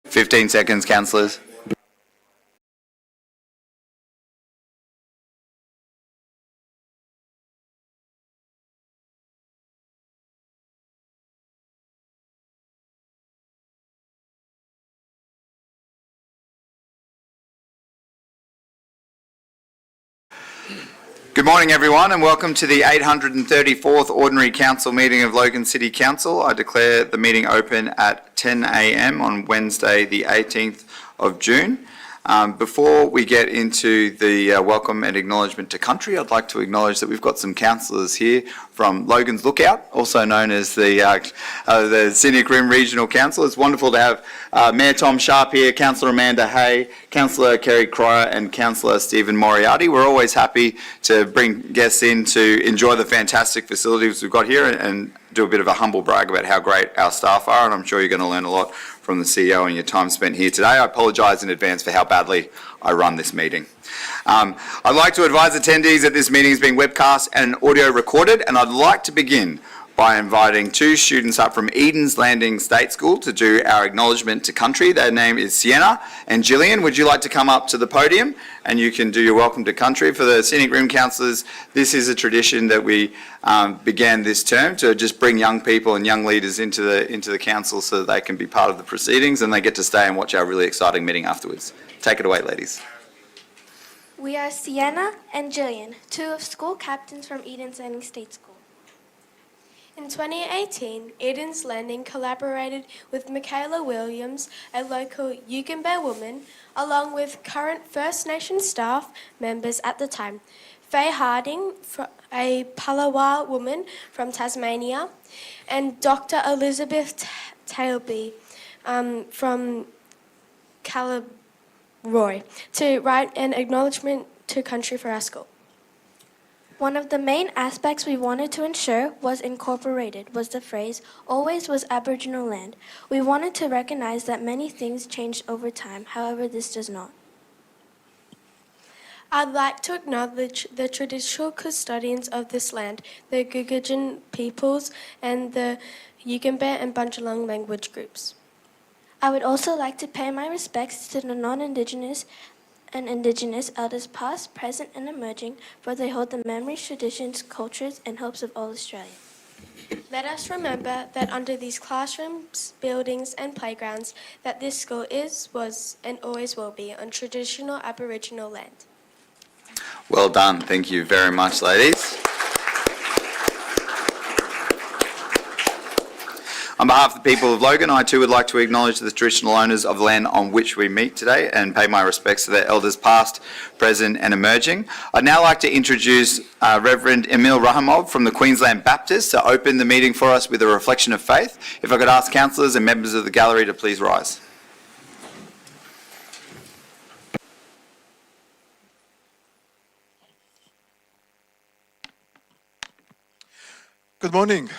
15 seconds, councillors. Good morning, everyone, and welcome to the 834th Ordinary Council meeting of Logan City Council. I declare the meeting open at 10 a.m. on Wednesday, the 18th of June. Before we get into the welcome and acknowledgement to country, I'd like to acknowledge that we've got some councillors here from Logan's Lookout, also known as the Scenic Rim Regional Council. It's wonderful to have Mayor Tom Sharp here, Councillor Amanda Hay, Councillor Kerry Cryer and Councillor Stephen Moriarty. We're always happy to bring guests in to enjoy the fantastic facilities we've got here and do a bit of a humble brag about how great our staff are, and I'm sure you're going to learn a lot from the CEO and your time spent here today. I apologise in advance for how badly I run this meeting. I'd like to advise attendees that this meeting is being webcast and audio recorded, and I'd like to begin by inviting two students up from Eden's Landing State School to do our acknowledgement to country. Their name is Sienna and Gillian. Would you like to come up to the podium and you can do your welcome to country? For the Scenic Rim councillors, this is a tradition that we began this term to just bring young people and young leaders into the council so that they can be part of the proceedings and they get to stay and watch our really exciting meeting afterwards. Take it away, ladies. We are Sienna and Gillian, two of school captains from Eden's Landing State School. In 2018, Eden's Landing collaborated with Michaela Williams, a local Yugambeh woman, along with current First Nation staff members at the time, Faye Harding, a Palawa woman from Tasmania, and Dr. Elizabeth Tailby from Calaroy, to write an acknowledgement to country for our school. One of the main aspects we wanted to ensure was incorporated was the phrase, always was Aboriginal land. We wanted to recognize that many things changed over time, however this does not. I'd like to acknowledge the traditional custodians of this land, the Gugurjan peoples and the Yugambeh and Bundjalung language groups. I would also like to pay my respects to the non-Indigenous and Indigenous elders past, present and emerging, for they hold the memories, traditions, cultures and hopes of all Australia. Let us remember that under these classrooms, buildings and playgrounds that this school is, was and always will be on traditional Aboriginal land. Well done. Thank you very much, ladies. On behalf of the people of Logan, I too would like to acknowledge the traditional owners of the land on which we meet today and pay my respects to their elders past, present and emerging. I'd now like to introduce Reverend Emil Rahimov from the Queensland Baptist to open the meeting for us with a reflection of faith. If I could ask councillors and members of the gallery to please rise. Good morning.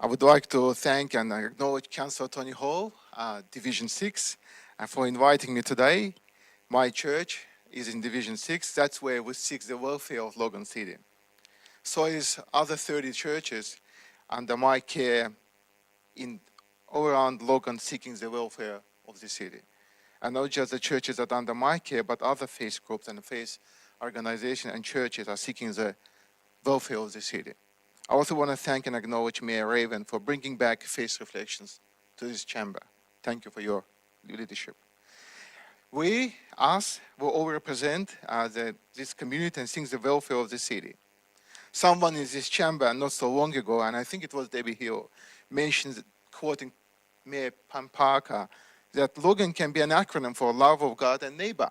I would like to thank and acknowledge Councillor Tony Hall, Division 6, for inviting me today. My church is in Division 6. That's where we seek the welfare of Logan City. So is other 30 churches under my care all around Logan seeking the welfare of the city. And not just the churches that are under my care, but other faith groups and faith organizations and churches are seeking the welfare of the city. I also want to thank and acknowledge Mayor Raven for bringing back faith reflections to this chamber. Thank you for your leadership. We will all represent this community and seek the welfare of the city. Someone in this chamber not so long ago, and I think it was Debbie Hill, mentioned, quoting Mayor Pam Parker, that Logan can be an acronym for love of God and neighbor,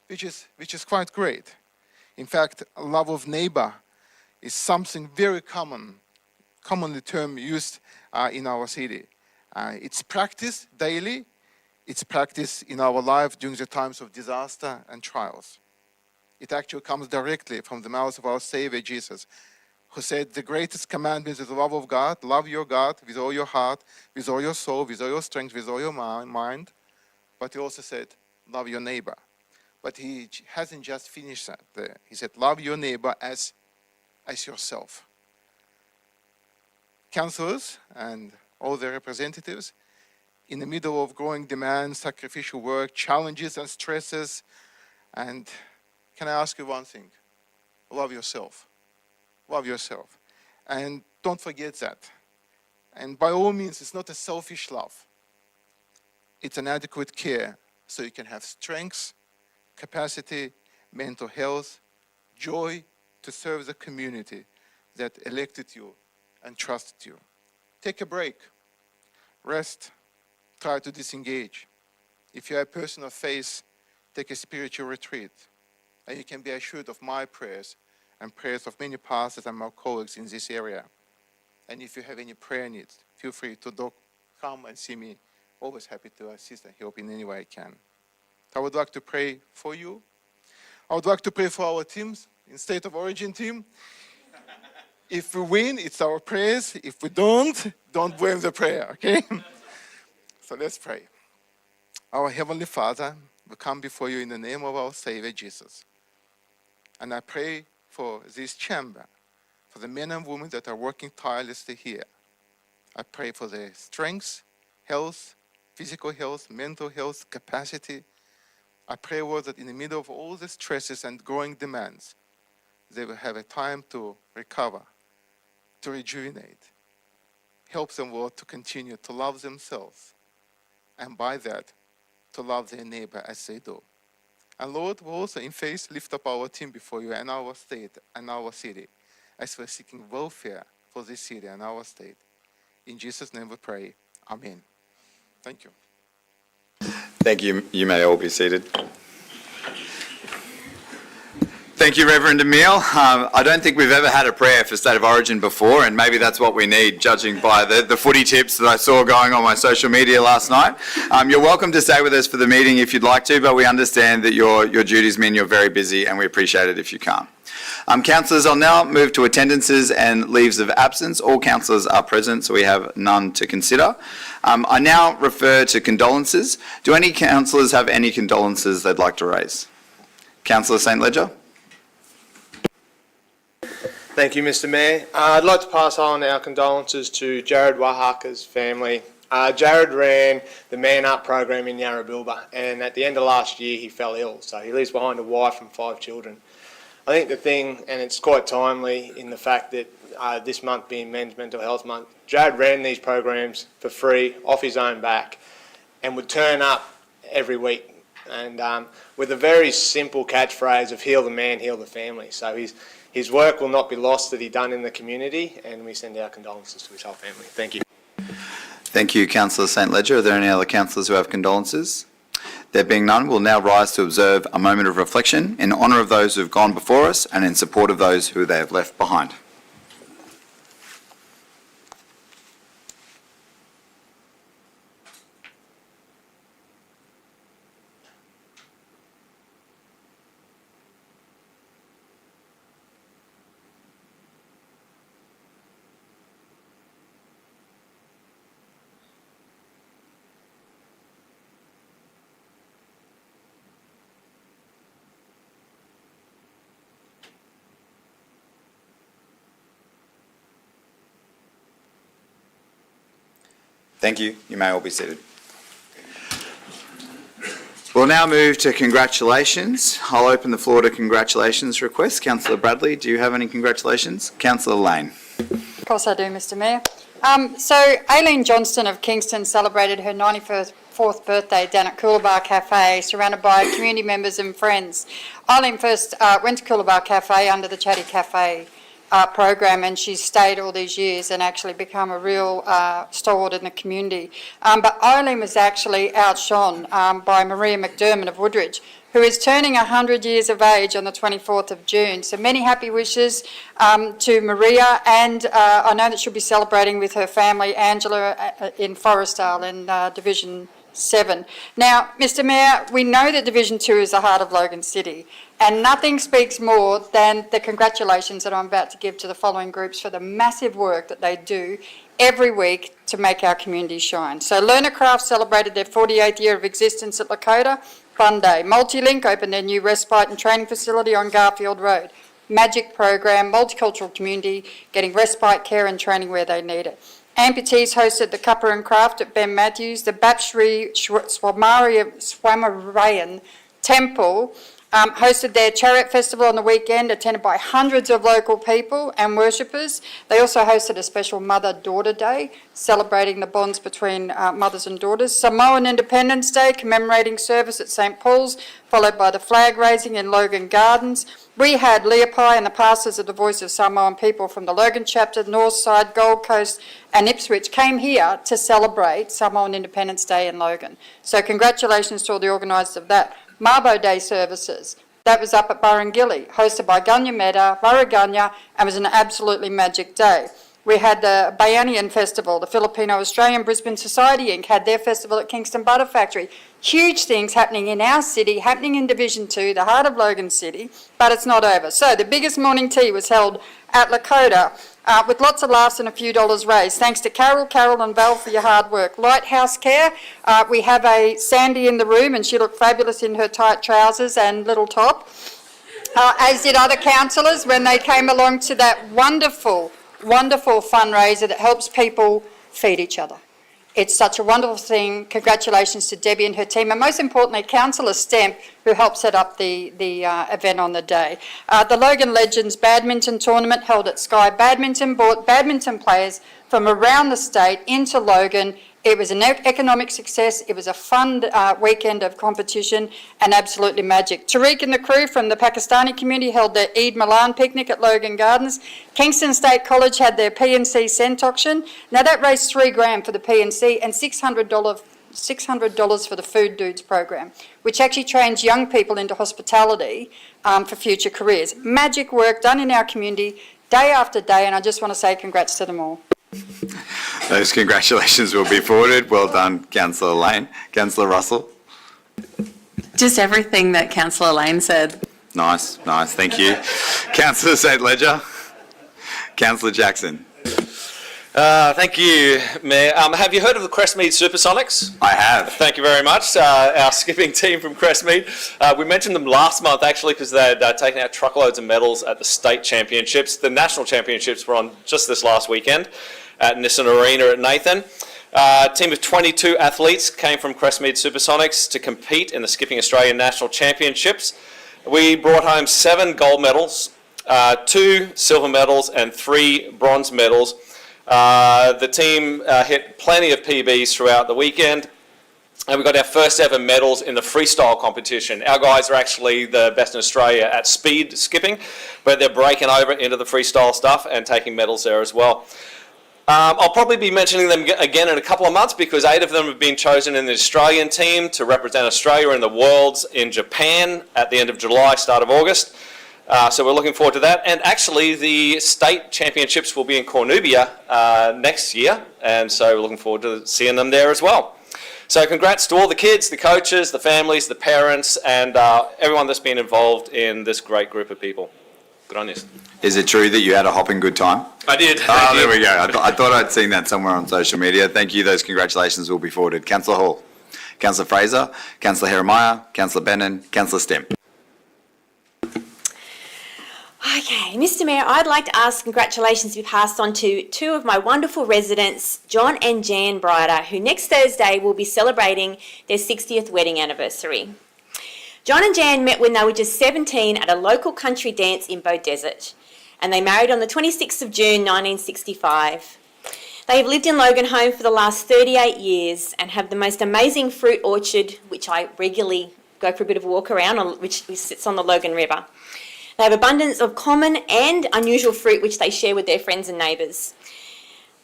which is quite great. In fact, love of neighbor is something very commonly term used in our city. It's practiced daily. It's practiced in our life during the times of disaster and trials. It actually comes directly from the mouth of our Savior Jesus, who said the greatest commandment is the love of God. Love your God with all your heart, with all your soul, with all your strength, with all your mind. But he also said, love your neighbor. But he hasn't just finished that there. He said, love your neighbor as yourself. Councillors and all the representatives, in the middle of growing demands, sacrificial work, challenges and stresses. And can I ask you one thing? Love yourself. Love yourself. And don't forget that. And by all means, it's not a selfish love. It's an adequate care so you can have strength, capacity, mental health, joy to serve the community that elected you and trusted you. Take a break, rest, try to disengage. If you're a person of faith, take a spiritual retreat. And you can be assured of my prayers and prayers of many pastors and my colleagues in this area. And if you have any prayer needs, feel free to come and see me. Always happy to assist and help in any way I can. I would like to pray for you. I would like to pray for our teams, in State of Origin team. If we win, it's our prayers. If we don't blame the prayer, okay? So let's pray. Our Heavenly Father, we come before you in the name of our Savior Jesus. And I pray for this chamber, for the men and women that are working tirelessly here. I pray for their strength, health, physical health, mental health, capacity. I pray, Lord, that in the middle of all the stresses and growing demands, they will have a time to recover, to rejuvenate. Help them, Lord, to continue to love themselves, and by that, to love their neighbor as they do. And Lord, we also in faith lift up our team before you and our state and our city, as we're seeking welfare for this city and our state. In Jesus' name we pray. Amen. Thank you. Thank you. You may all be seated. Thank you, Reverend Emile. I don't think we've ever had a prayer for State of Origin before, and maybe that's what we need, judging by the footy tips that I saw going on my social media last night. You're welcome to stay with us for the meeting if you'd like to, but we understand that your duties mean you're very busy, and we appreciate it if you can't. Councillors, I'll now move to attendances and leaves of absence. All councillors are present, so we have none to consider. I now refer to condolences. Do any councillors have any condolences they'd like to raise? Councillor St Ledger? Thank you, Mr Mayor. I'd like to pass on our condolences to Jared Wahaka's family. Jared ran the Man Up program in Yarrabilba, and at the end of last year he fell ill, so he leaves behind a wife and 5 children. I think the thing, and it's quite timely in the fact that this month being Men's Mental Health Month, Jared ran these programs for free, off his own back, and would turn up every week, and with a very simple catchphrase of heal the man, heal the family. So his work will not be lost that he done in the community, and we send our condolences to his whole family. Thank you. Thank you, Councillor St Ledger. Are there any other councillors who have condolences? There being none, we'll now rise to observe a moment of reflection in honour of those who have gone before us and in support of those who they have left behind. Thank you. You may all be seated. We'll now move to congratulations. I'll open the floor to congratulations requests. Councillor Bradley, do you have any congratulations? Councillor Lane. Of course I do, Mr Mayor. So Aileen Johnston of Kingston celebrated her 94th birthday down at Coolabah Cafe, surrounded by community members and friends. Aileen first went to Coolabah Cafe under the Chatty Cafe program, and she's stayed all these years and actually become a real stalwart in the community. But Eileen was actually outshone by Maria McDermott of Woodridge, who is turning 100 years of age on the 24th of June. So many happy wishes to Maria, and I know that she'll be celebrating with her family, Angela, in Forestdale in Division 7. Now, Mr Mayor, we know that Division 2 is the heart of Logan City, and nothing speaks more than the congratulations that I'm about to give to the following groups for the massive work that they do every week to make our community shine. So Learner Craft celebrated their 48th year of existence at Lakota. Fun Day. Multilink opened their new respite and training facility on Garfield Road. Magic program, multicultural community, getting respite care and training where they need it. Amputees hosted the Cuppa and Craft at Ben Matthews. The Bapshri Swamarayan Temple hosted their Chariot Festival on the weekend, attended by hundreds of local people and worshippers. They also hosted a special Mother-Daughter Day, celebrating the bonds between mothers and daughters. Samoan Independence Day, commemorating service at St. Paul's, followed by the flag raising in Logan Gardens. We had Leapai and the pastors of the Voice of Samoan People from the Logan chapter, Northside, Gold Coast and Ipswich came here to celebrate Samoan Independence Day in Logan. So congratulations to all the organisers of that. Mabo Day services, that was up at Barangili, hosted by Gunya Meda, Baraganya, and was an absolutely magic day. We had the Bayanian Festival, the Filipino-Australian Brisbane Society Inc. had their festival at Kingston Butter Factory. Huge things happening in our city, happening in Division 2, the heart of Logan City, but it's not over. So the biggest morning tea was held at Lakota with lots of laughs and a few dollars raised. Thanks to Carol and Val for your hard work. Lighthouse Care, we have a Sandy in the room and she looked fabulous in her tight trousers and little top, as did other councillors when they came along to that wonderful fundraiser that helps people feed each other. It's such a wonderful thing. Congratulations to Debbie and her team, and most importantly, Councillor Stemp, who helped set up the event on the day. The Logan Legends Badminton Tournament held at Sky Badminton brought badminton players from around the state into Logan. It was an economic success. It was a fun weekend of competition and absolutely magic. Tariq and the crew from the Pakistani community held their Eid Milan picnic at Logan Gardens. Kingston State College had their PNC cent auction. Now that raised $3,000 for the PNC and $600 for the Food Dudes program, which actually trains young people into hospitality for future careers. Magic work done in our community day after day, and I just want to say congrats to them all. Those congratulations will be forwarded. Well done, Councillor Lane. Councillor Russell? Just everything that Councillor Lane said. Nice, thank you. Councillor St. Ledger? Councillor Jackson? Thank you, Mayor. Have you heard of the Crestmead Supersonics? I have. Thank you very much. Our skipping team from Crestmead. We mentioned them last month actually because they had taken out truckloads of medals at the state championships. The national championships were on just this last weekend at Nissan Arena at Nathan. A team of 22 athletes came from Crestmead Supersonics to compete in the Skipping Australian National Championships. We brought home 7 gold medals, 2 silver medals and 3 bronze medals. The team hit plenty of PBs throughout the weekend, and we got our first ever medals in the freestyle competition. Our guys are actually the best in Australia at speed skipping, but they're breaking over into the freestyle stuff and taking medals there as well. I'll probably be mentioning them again in a couple of months because 8 of them have been chosen in the Australian team to represent Australia in the Worlds in Japan at the end of July, start of August. So we're looking forward to that. And actually the state championships will be in Cornubia next year, and so we're looking forward to seeing them there as well. So congrats to all the kids, the coaches, the families, the parents, and everyone that's been involved in this great group of people. Good on you. Is it true that you had a hopping good time? I did. Oh, there we go. I thought I'd seen that somewhere on social media. Thank you. Those congratulations will be forwarded. Councillor Hall, Councillor Fraser, Councillor Jeremiah, Councillor Bennon, Councillor Stemp. Okay, Mr. Mayor, I'd like to ask congratulations to be passed on to 2 of my wonderful residents, John and Jan Bryder, who next Thursday will be celebrating their 60th wedding anniversary. John and Jan met when they were just 17 at a local country dance in Beaudesert, and they married on the 26th of June 1965. They have lived in Logan Home for the last 38 years and have the most amazing fruit orchard, which I regularly go for a bit of a walk around, which sits on the Logan River. They have abundance of common and unusual fruit which they share with their friends and neighbours.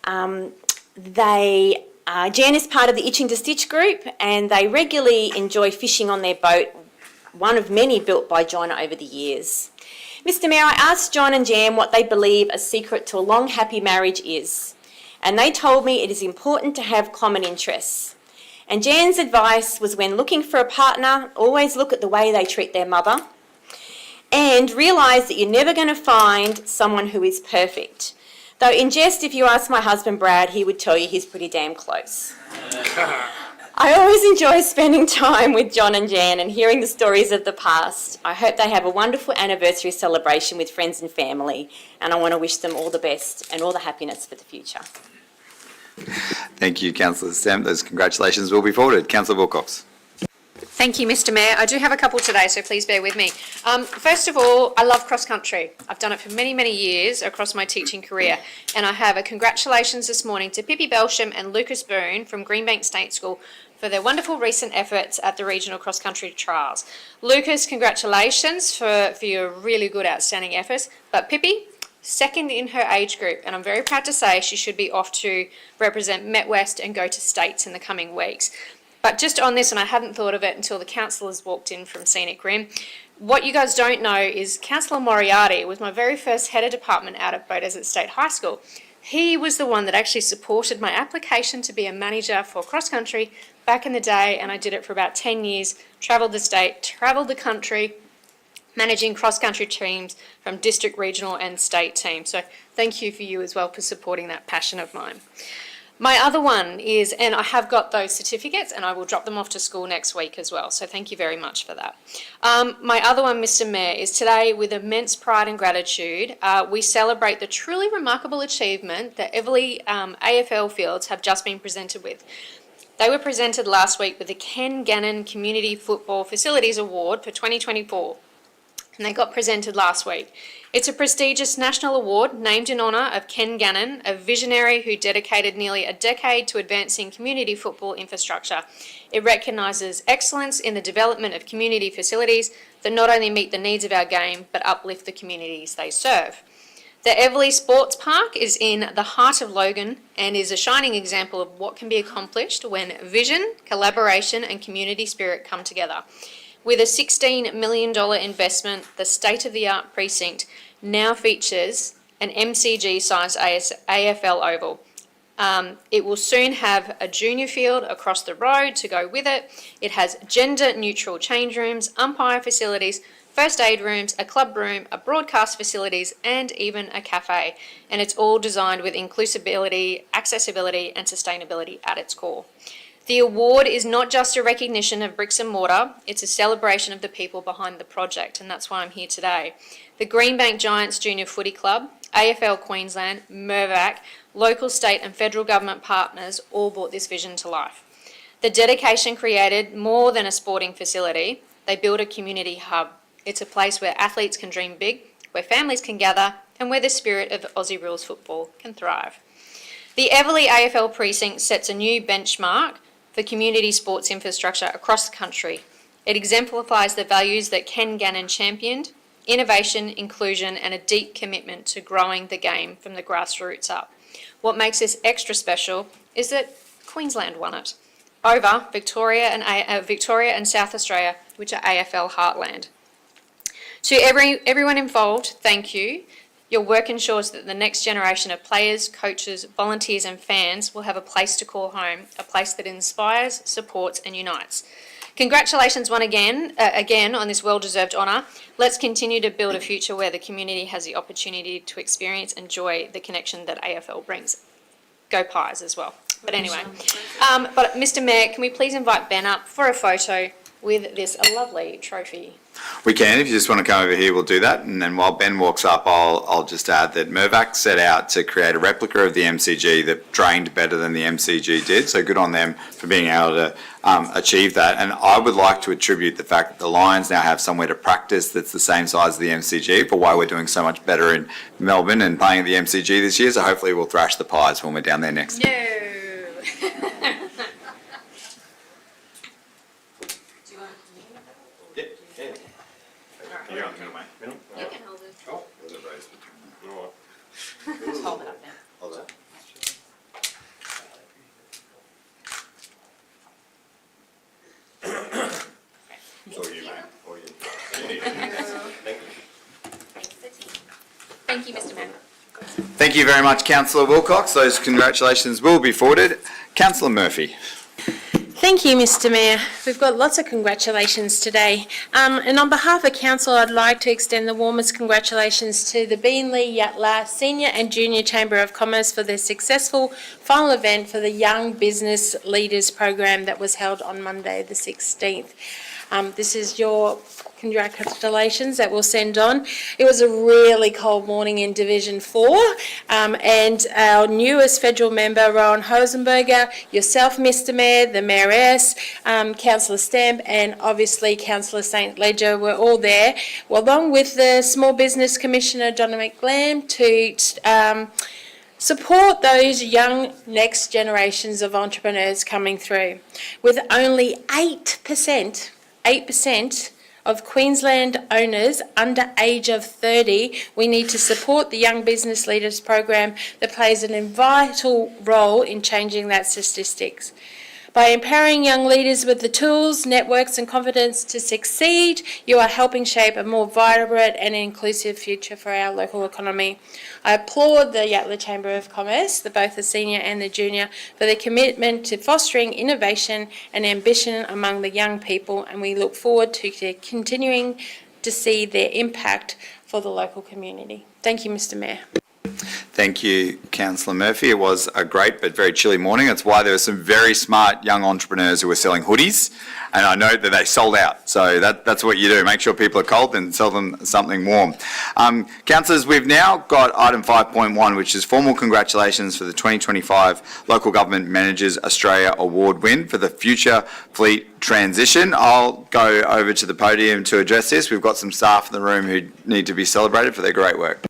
Jan is part of the Itching to Stitch group, and they regularly enjoy fishing on their boat, one of many built by John over the years. Mr. Mayor, I asked John and Jan what they believe a secret to a long, happy marriage is, and they told me it is important to have common interests. And Jan's advice was, when looking for a partner, always look at the way they treat their mother, and realise that you're never going to find someone who is perfect. Though in jest, if you ask my husband Brad, he would tell you he's pretty damn close. I always enjoy spending time with John and Jan and hearing the stories of the past. I hope they have a wonderful anniversary celebration with friends and family, and I want to wish them all the best and all the happiness for the future. Thank you, Councillor Stamp. Those congratulations will be forwarded. Councillor Wilcox. Thank you, Mr Mayor. I do have a couple today, so please bear with me. First of all, I love cross country. I've done it for many, many years across my teaching career, and I have a congratulations this morning to Pippi Belsham and Lucas Boone from Greenbank State School for their wonderful recent efforts at the regional cross country trials. Lucas, congratulations for your really good, outstanding efforts, but Pippi, second in her age group, and I'm very proud to say she should be off to represent Met West and go to states in the coming weeks. But just on this, and I hadn't thought of it until the councillors walked in from Scenic Rim, what you guys don't know is Councillor Moriarty was my very first head of department out at Beaudesert State High School. He was the one that actually supported my application to be a manager for cross country back in the day, and I did it for about 10 years, travelled the state, travelled the country, managing cross-country teams from district, regional and state teams. So thank you for you as well for supporting that passion of mine. My other one is, and I have got those certificates and I will drop them off to school next week as well, so thank you very much for that. My other one, Mr Mayor, is today with immense pride and gratitude, we celebrate the truly remarkable achievement that Everleigh AFL fields have just been presented with. They were presented last week with the Ken Gannon Community Football Facilities Award for 2024. And they got presented last week. It's a prestigious national award named in honour of Ken Gannon, a visionary who dedicated nearly a decade to advancing community football infrastructure. It recognises excellence in the development of community facilities that not only meet the needs of our game, but uplift the communities they serve. The Everleigh Sports Park is in the heart of Logan and is a shining example of what can be accomplished when vision, collaboration and community spirit come together. With a $16 million investment, the state-of-the-art precinct now features an MCG-sized AFL oval. It will soon have a junior field across the road to go with it. It has gender-neutral change rooms, umpire facilities, first aid rooms, a club room, a broadcast facilities, and even a cafe. And it's all designed with inclusivity, accessibility, and sustainability at its core. The award is not just a recognition of bricks and mortar, it's a celebration of the people behind the project, and that's why I'm here today. The Greenbank Giants Junior Footy Club, AFL Queensland, Mirvac, local, state and federal government partners all brought this vision to life. The dedication created more than a sporting facility, they built a community hub. It's a place where athletes can dream big, where families can gather, and where the spirit of Aussie rules football can thrive. The Everleigh AFL precinct sets a new benchmark for community sports infrastructure across the country. It exemplifies the values that Ken Gannon championed: innovation, inclusion and a deep commitment to growing the game from the grassroots up. What makes this extra special is that Queensland won it over Victoria and South Australia, which are AFL heartland. To everyone involved, thank you. Your work ensures that the next generation of players, coaches, volunteers and fans will have a place to call home, a place that inspires, supports and unites. Congratulations once again on this well-deserved honour. Let's continue to build a future where the community has the opportunity to experience and enjoy the connection that AFL brings. Go Pies as well. But anyway, but Mr Mayor, can we please invite Ben up for a photo with this lovely trophy? We can, if you just want to come over here, we'll do that. And then while Ben walks up, I'll just add that Mirvac set out to create a replica of the MCG that drained better than the MCG did. So good on them for being able to achieve that. And I would like to attribute the fact that the Lions now have somewhere to practice that's the same size as the MCG for why we're doing so much better in Melbourne and playing at the MCG this year. So hopefully we'll thrash the Pies when we're down there next. No. You're on the middle, mate. Middle? You can hold it. Oh, there's a raise between them. Just hold it up now. Hold that. It's all you, mate. All you. Thank you, Mr Mayor. Thank you very much, Councillor Wilcox. Those congratulations will be forwarded. Councillor Murphy. Thank you, Mr Mayor. We've got lots of congratulations today. And on behalf of Council, I'd like to extend the warmest congratulations to the Beenleigh Yatala Senior and Junior Chamber of Commerce for their successful final event for the Young Business Leaders Program that was held on Monday the 16th. This is your congratulations that we'll send on. It was a really cold morning in Division 4, and our newest federal member, Rowan Hosenberger, yourself, Mr Mayor, the Mayoress, Councillor Stamp, and obviously Councillor St Ledger were all there, along with the Small Business Commissioner, Donna McGlam, to support those young next generations of entrepreneurs coming through. With only 8% of Queensland owners under age of 30, we need to support the Young Business Leaders Program that plays an vital role in changing that statistics. By empowering young leaders with the tools, networks and confidence to succeed, you are helping shape a more vibrant and inclusive future for our local economy. I applaud the Yatala Chamber of Commerce, both the senior and the junior, for their commitment to fostering innovation and ambition among the young people, and we look forward to continuing to see their impact for the local community. Thank you, Mr Mayor. Thank you, Councillor Murphy. It was a great but very chilly morning. That's why there were some very smart young entrepreneurs who were selling hoodies, and I know that they sold out. So that's what you do. Make sure people are cold and sell them something warm. Councillors, we've now got item 5.1, which is formal congratulations for the 2025 Local Government Managers Australia Award win for the Future Fleet Transition. I'll go over to the podium to address this. We've got some staff in the room who need to be celebrated for their great work.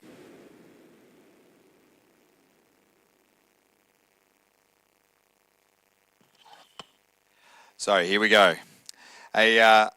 So here we go. I'd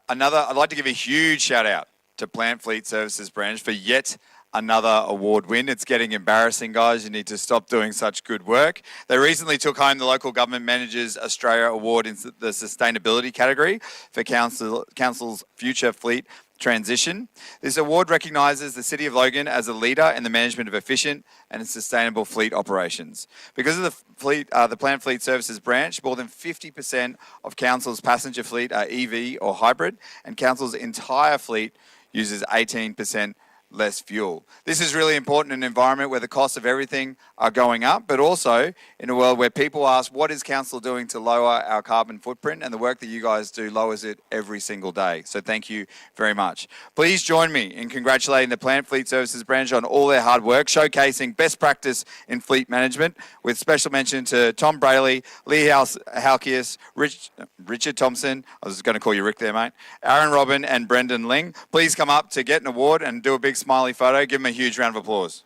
like to give a huge shout out to Plant Fleet Services Branch for yet another award win. It's getting embarrassing, guys. You need to stop doing such good work. They recently took home the Local Government Managers Australia Award in the sustainability category for Council's Future Fleet Transition. This award recognises the City of Logan as a leader in the management of efficient and sustainable fleet operations. Because of the Plant Fleet Services branch, more than 50% of Council's passenger fleet are EV or hybrid, and Council's entire fleet uses 18% less fuel. This is really important in an environment where the costs of everything are going up, but also in a world where people ask, what is Council doing to lower our carbon footprint? And the work that you guys do lowers it every single day. So thank you very much. Please join me in congratulating the Plant Fleet Services branch on all their hard work, showcasing best practice in fleet management, with special mention to Tom Brayley, Lee Halkias, Richard Thompson, I was going to call you Rick there, mate, Aaron Robin and Brendan Ling. Please come up to get an award and do a big smiley photo. Give them a huge round of applause.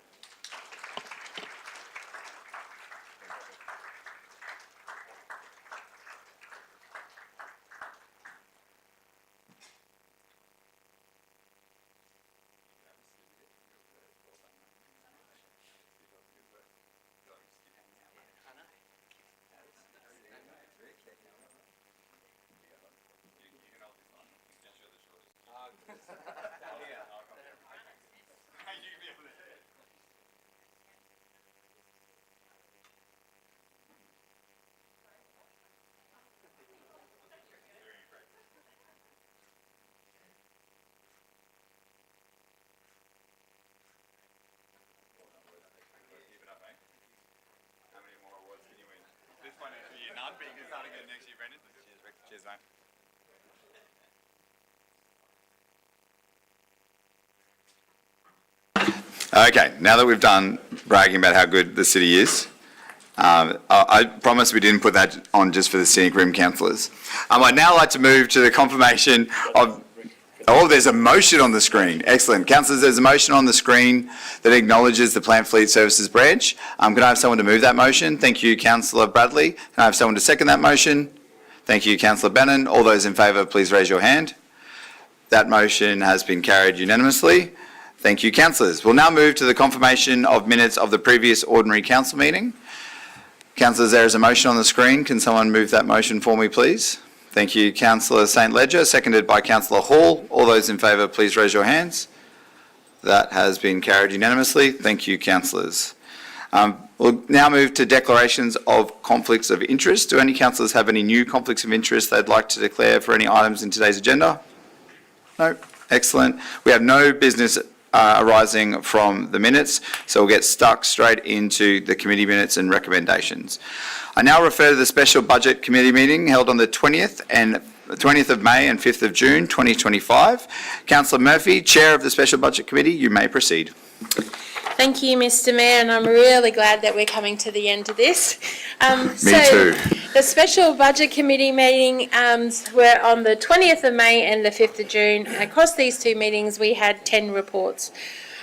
Cheers, mate. Okay, now that we've done bragging about how good the city is, I promise we didn't put that on just for the Scenic Rim councillors. I'd now like to move to the confirmation of... Oh, there's a motion on the screen. Excellent. Councillors, there's a motion on the screen that acknowledges the Plant Fleet Services branch. Can I have someone to move that motion? Thank you, Councillor Bradley. Can I have someone to second that motion? Thank you, Councillor Bannon. All those in favour, please raise your hand. That motion has been carried unanimously. Thank you, councillors. We'll now move to the confirmation of minutes of the previous ordinary council meeting. Councillors, there is a motion on the screen. Can someone move that motion for me, please? Thank you, Councillor St Ledger, seconded by Councillor Hall. All those in favour, please raise your hands. That has been carried unanimously. Thank you, councillors. We'll now move to declarations of conflicts of interest. Do any councillors have any new conflicts of interest they'd like to declare for any items in today's agenda? No? Excellent. We have no business arising from the minutes, so we'll get stuck straight into the committee minutes and recommendations. I now refer to the Special Budget Committee meeting held on the 20th and the 20th of May and 5th of June 2025. Councillor Murphy, Chair of the Special Budget Committee, you may proceed. Thank you, Mr. Mayor, and I'm really glad that we're coming to the end of this. Me too. The Special Budget Committee meeting were on the 20th of May and the 5th of June. Across these two meetings, we had 10 reports.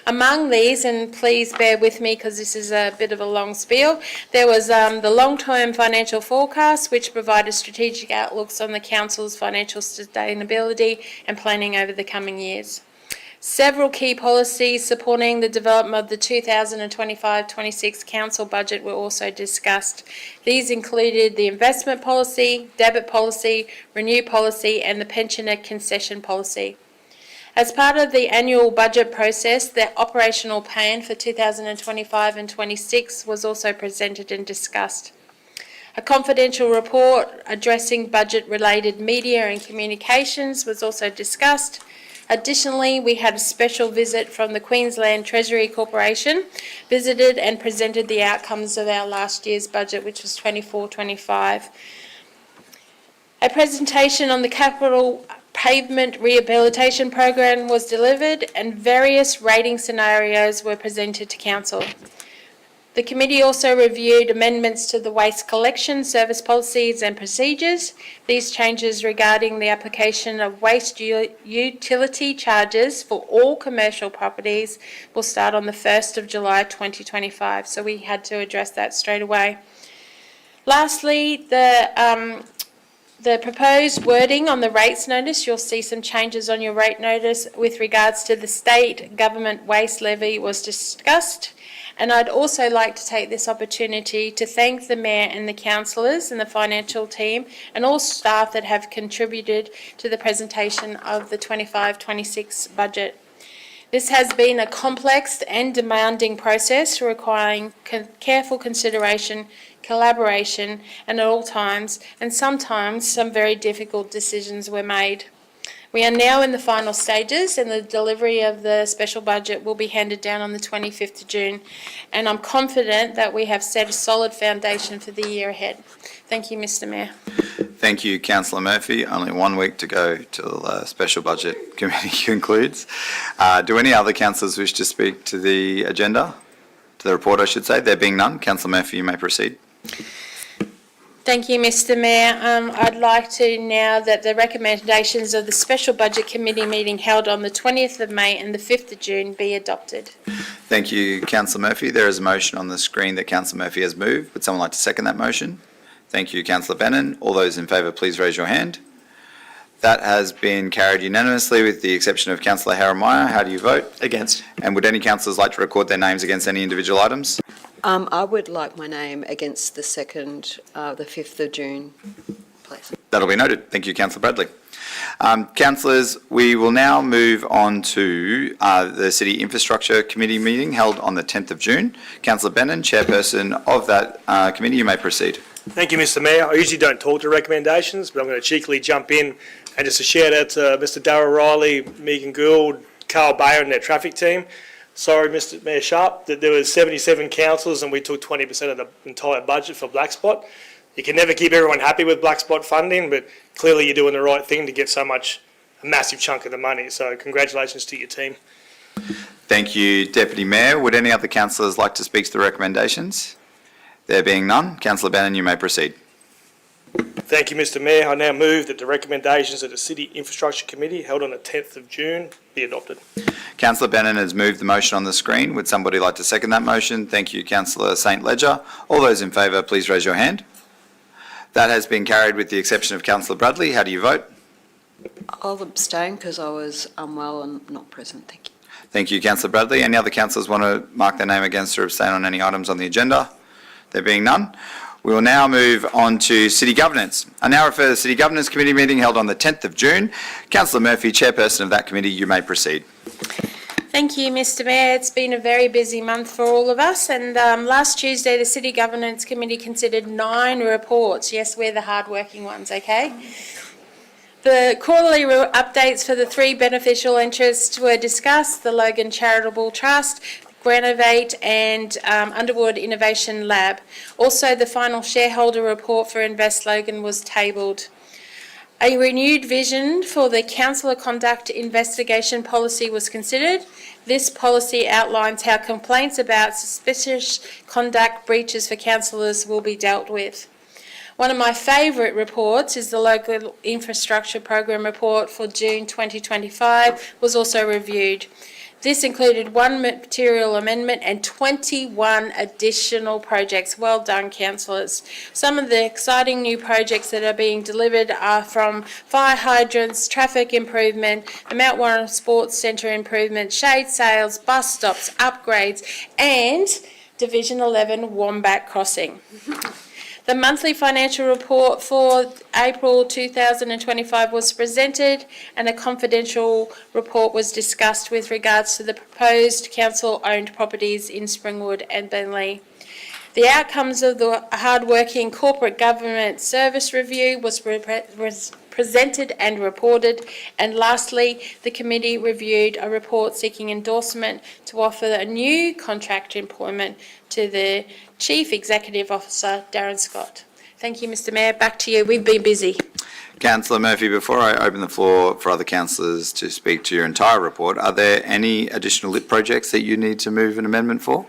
Among these, and please bear with me because this is a bit of a long spiel, there was the long-term financial forecast, which provided strategic outlooks on the Council's financial sustainability and planning over the coming years. Several key policies supporting the development of the 2025-26 Council budget were also discussed. These included the investment policy, debit policy, renew policy, and the pensioner concession policy. As part of the annual budget process, the operational plan for 2025 and 26 was also presented and discussed. A confidential report addressing budget-related media and communications was also discussed. Additionally, we had a special visit from the Queensland Treasury Corporation, visited and presented the outcomes of our last year's budget, which was 24-25. A presentation on the capital pavement rehabilitation program was delivered and various rating scenarios were presented to Council. The committee also reviewed amendments to the waste collection service policies and procedures. These changes regarding the application of waste utility charges for all commercial properties will start on the 1st of July 2025, so we had to address that straight away. Lastly, the proposed wording on the rates notice, you'll see some changes on your rate notice with regards to the state government waste levy was discussed. And I'd also like to take this opportunity to thank the Mayor and the councillors and the financial team and all staff that have contributed to the presentation of the 25-26 budget. This has been a complex and demanding process requiring careful consideration, collaboration, and at all times, and sometimes some very difficult decisions were made. We are now in the final stages and the delivery of the special budget will be handed down on the 25th of June, and I'm confident that we have set a solid foundation for the year ahead. Thank you, Mr. Mayor. Thank you, Councillor Murphy. Only 1 week to go till the Special Budget Committee concludes. Do any other councillors wish to speak to the agenda? To the report, I should say. There being none, Councillor Murphy, you may proceed. Thank you, Mr. Mayor. I'd like to now that the recommendations of the Special Budget Committee meeting held on the 20th of May and the 5th of June be adopted. Thank you, Councillor Murphy. There is a motion on the screen that Councillor Murphy has moved. Would someone like to second that motion? Thank you, Councillor Bennon. All those in favour, please raise your hand. That has been carried unanimously with the exception of Councillor Harrimeyer. How do you vote? Against. And would any councillors like to record their names against any individual items? I would like my name against the 5th of June, please. That'll be noted. Thank you, Councillor Bradley. Councillors, we will now move on to the City Infrastructure Committee meeting held on the 10th of June. Councillor Bennon, Chairperson of that committee, you may proceed. Thank you, Mr. Mayor. I usually don't talk to recommendations, but I'm going to cheekily jump in and just a shout out to Mr. Darryl Riley, Megan Gould, Carl Bayer and their traffic team. Sorry, Mr. Mayor Sharp, that there were 77 councillors and we took 20% of the entire budget for Black Spot. You can never keep everyone happy with Black Spot funding, but clearly you're doing the right thing to get so much, a massive chunk of the money. So congratulations to your team. Thank you, Deputy Mayor. Would any other councillors like to speak to the recommendations? There being none, Councillor Bannon, you may proceed. Thank you, Mr. Mayor. I now move that the recommendations of the City Infrastructure Committee held on the 10th of June be adopted. Councillor Bannon has moved the motion on the screen. Would somebody like to second that motion? Thank you, Councillor St Ledger. All those in favour, please raise your hand. That has been carried with the exception of Councillor Bradley. How do you vote? I'll abstain because I was unwell and not present. Thank you. Thank you, Councillor Bradley. Any other councillors want to mark their name against or abstain on any items on the agenda? There being none, we will now move on to City Governance. I now refer to the City Governance Committee meeting held on the 10th of June. Councillor Murphy, Chairperson of that committee, you may proceed. Thank you, Mr. Mayor. It's been a very busy month for all of us, and last Tuesday the City Governance Committee considered 9 reports. Yes, we're the hard-working ones, okay? The quarterly updates for the 3 beneficial interests were discussed: the Logan Charitable Trust, Granovate and Underwood Innovation Lab. Also, the final shareholder report for Invest Logan was tabled. A renewed vision for the councillor conduct investigation policy was considered. This policy outlines how complaints about suspicious conduct breaches for councillors will be dealt with. One of my favourite reports is the Local Infrastructure Program report for June 2025 was also reviewed. This included one material amendment and 21 additional projects. Well done, councillors. Some of the exciting new projects that are being delivered are from fire hydrants, traffic improvement, the Mount Warren Sports Centre improvement, shade sails, bus stops, upgrades, and Division 11 Wombat Crossing. The monthly financial report for April 2025 was presented and a confidential report was discussed with regards to the proposed council-owned properties in Springwood and Beenleigh. The outcomes of the hard-working corporate government service review was presented and reported. And lastly, the committee reviewed a report seeking endorsement to offer a new contract employment to the Chief Executive Officer, Darren Scott. Thank you, Mr Mayor. Back to you. We've been busy. Councillor Murphy, before I open the floor for other councillors to speak to your entire report, are there any additional lit projects that you need to move an amendment for?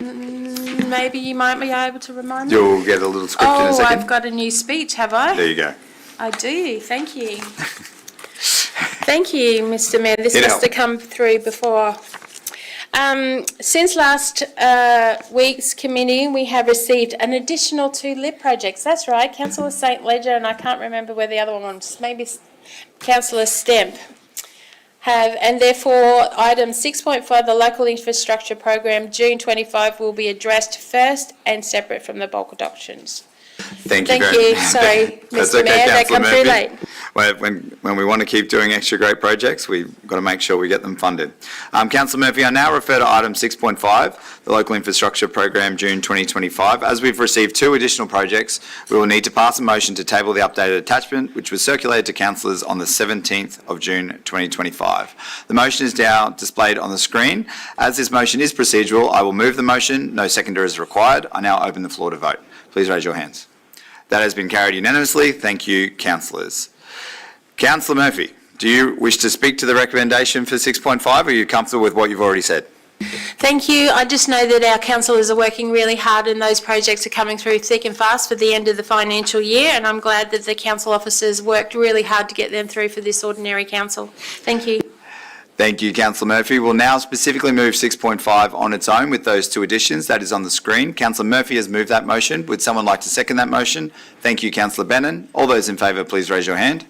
Maybe you might be able to remind me. You'll get a little script in a Oh, second. I've got a new speech, have I? There you go. I do. Thank you. Thank you, Mr Mayor. This It must helped. have come through before. Since last week's committee, we have received an additional 2 lit projects. That's right, Councillor St Ledger, and I can't remember where the other one was, maybe Councillor Stemp. And therefore, item 6.5, the Local Infrastructure Program, June 25, will be addressed first and separate from the bulk adoptions. Thank Thank very you. Sorry, That's Mr okay, Mayor, that Councillor come through Murphy. late. When we want to keep doing extra great projects, we've got to make sure we get them funded. Councillor Murphy, I now refer to item 6.5, the Local Infrastructure Program, June 2025. As we've received 2 additional projects, we will need to pass a motion to table the updated attachment, which was circulated to councillors on the 17th of June 2025. The motion is now displayed on the screen. As this motion is procedural, I will move the motion. No seconder is required. I now open the floor to vote. Please raise your hands. That has been carried unanimously. Thank you, councillors. Councillor Murphy, do you wish to speak to the recommendation for 6.5 or are you comfortable with what you've already said? Thank you. I just know that our councillors are working really hard and those projects are coming through thick and fast for the end of the financial year, and I'm glad that the council officers worked really hard to get them through for this ordinary council. Thank you. Thank you, Councillor Murphy. We'll now specifically move 6.5 on its own with those 2 additions. That is on the screen. Councillor Murphy has moved that motion. Would someone like to second that motion? Thank you, Councillor Bennon. All those in favour, please raise your hand.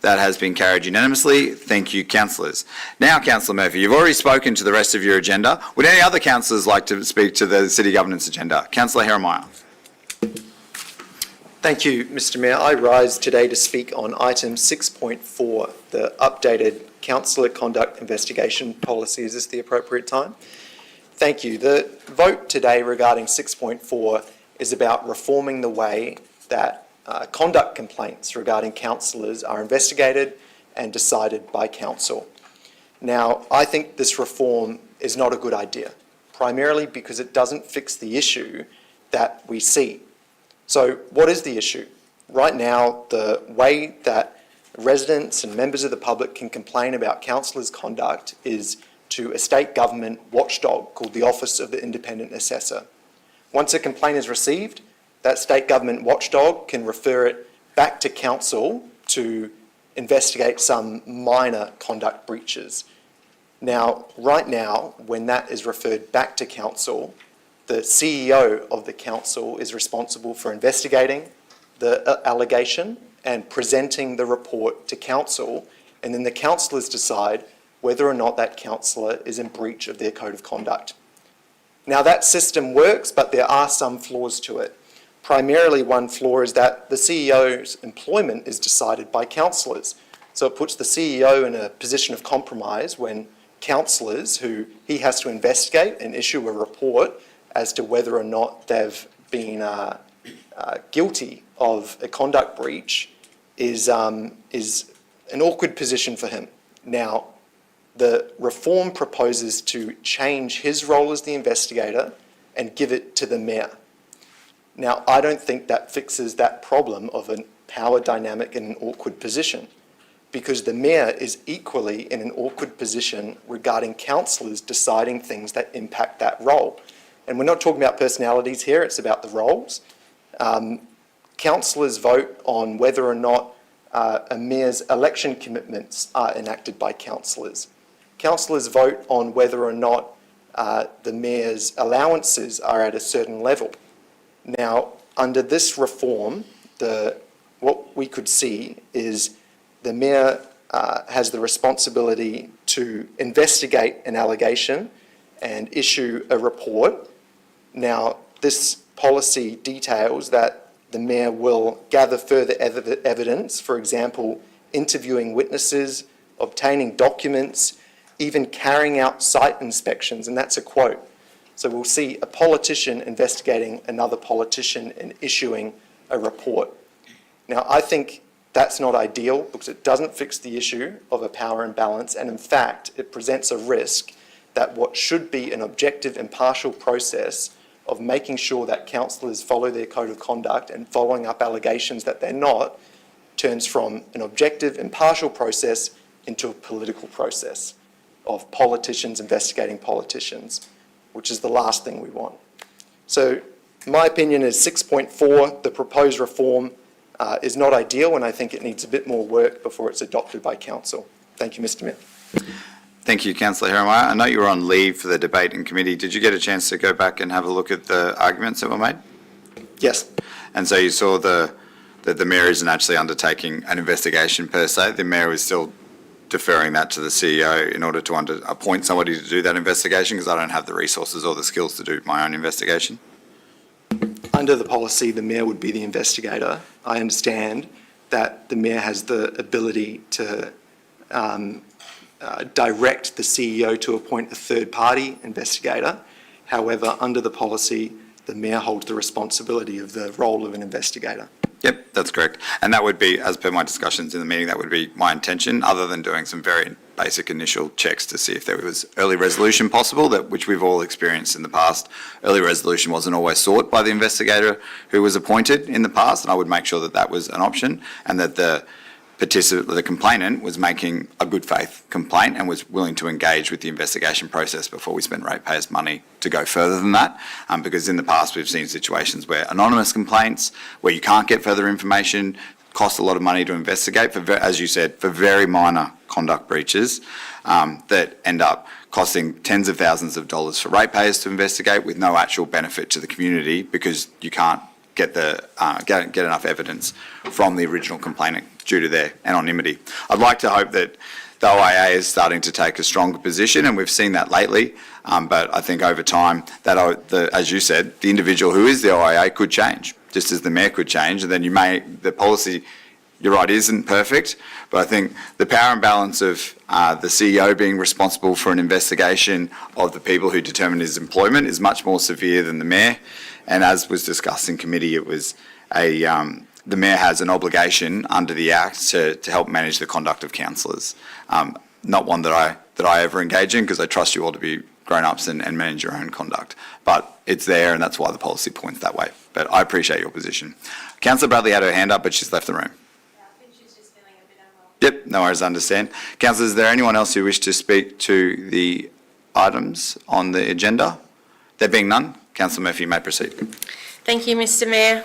That has been carried unanimously. Thank you, councillors. Now, Councillor Murphy, you've already spoken to the rest of your agenda. Would any other councillors like to speak to the City Governance agenda? Councillor Heremiah. Thank you, Mr Mayor. I rise today to speak on item 6.4, the updated councillor conduct investigation policy. Is this the appropriate time? Thank you. The vote today regarding 6.4 is about reforming the way that conduct complaints regarding councillors are investigated and decided by council. Now, I think this reform is not a good idea, primarily because it doesn't fix the issue that we see. So what is the issue? Right now, the way that residents and members of the public can complain about councillors' conduct is to a state government watchdog called the Office of the Independent Assessor. Once a complaint is received, that state government watchdog can refer it back to council to investigate some minor conduct breaches. Now, right now, when that is referred back to council, the CEO of the council is responsible for investigating the allegation and presenting the report to council, and then the councillors decide whether or not that councillor is in breach of their code of conduct. Now, that system works, but there are some flaws to it. Primarily, one flaw is that the CEO's employment is decided by councillors. So it puts the CEO in a position of compromise when councillors, who he has to investigate and issue a report as to whether or not they've been guilty of a conduct breach, is an awkward position for him. Now, the reform proposes to change his role as the investigator and give it to the mayor. Now, I don't think that fixes that problem of an power dynamic in an awkward position, because the mayor is equally in an awkward position regarding councillors deciding things that impact that role. And we're not talking about personalities here, it's about the roles. Councillors vote on whether or not a mayor's election commitments are enacted by councillors. Councillors vote on whether or not the mayor's allowances are at a certain level. Now, under this reform, what we could see is the mayor has the responsibility to investigate an allegation and issue a report. Now, this policy details that the mayor will gather further evidence, for example, interviewing witnesses, obtaining documents, even carrying out site inspections, and that's a quote. So we'll see a politician investigating another politician and issuing a report. Now, I think that's not ideal because it doesn't fix the issue of a power imbalance, and in fact, it presents a risk that what should be an objective, impartial process of making sure that councillors follow their code of conduct and following up allegations that they're not, turns from an objective, impartial process into a political process of politicians investigating politicians, which is the last thing we want. So my opinion is 6.4, the proposed reform is not ideal, and I think it needs a bit more work before it's adopted by council. Thank you, Mr. Mayor. Thank you, Councillor Herremeier. I know you were on leave for the debate in committee. Did you get a chance to go back and have a look at the arguments that were made? Yes. And so you saw that the mayor isn't actually undertaking an investigation per se. The mayor is still deferring that to the CEO in order to appoint somebody to do that investigation, because I don't have the resources or the skills to do my own investigation. Under the policy, the mayor would be the investigator. I understand that the mayor has the ability to direct the CEO to appoint a third-party investigator. However, under the policy, the mayor holds the responsibility of the role of an investigator. Yep, that's correct. And that would be, as per my discussions in the meeting, that would be my intention, other than doing some very basic initial checks to see if there was early resolution possible, which we've all experienced in the past. Early resolution wasn't always sought by the investigator who was appointed in the past, and I would make sure that that was an option, and that the complainant was making a good faith complaint and was willing to engage with the investigation process before we spend ratepayers' money to go further than that. Because in the past we've seen situations where anonymous complaints, where you can't get further information, cost a lot of money to investigate, for, as you said, for very minor conduct breaches that end up costing tens of thousands of dollars for ratepayers to investigate with no actual benefit to the community, because you can't get enough evidence from the original complainant due to their anonymity. I'd like to hope that the OIA is starting to take a stronger position, and we've seen that lately, but I think over time, that, as you said, the individual who is the OIA could change, just as the mayor could change, and then the policy, you're right, isn't perfect, but I think the power imbalance of the CEO being responsible for an investigation of the people who determine his employment is much more severe than the mayor. And as was discussed in committee, it was the mayor has an obligation under the Act to help manage the conduct of councillors. Not one that I ever engage in, because I trust you all to be grown-ups and manage your own conduct. But it's there, and that's why the policy points that way. But I appreciate your position. Councillor Bradley had her hand up, but she's left the room. Yeah, I think she's just feeling a bit unwell. Yep, no worries, I understand. Councillors, is there anyone else who wishes to speak to the items on the agenda? There being none, Councillor Murphy, you may proceed. Thank you, Mr. Mayor.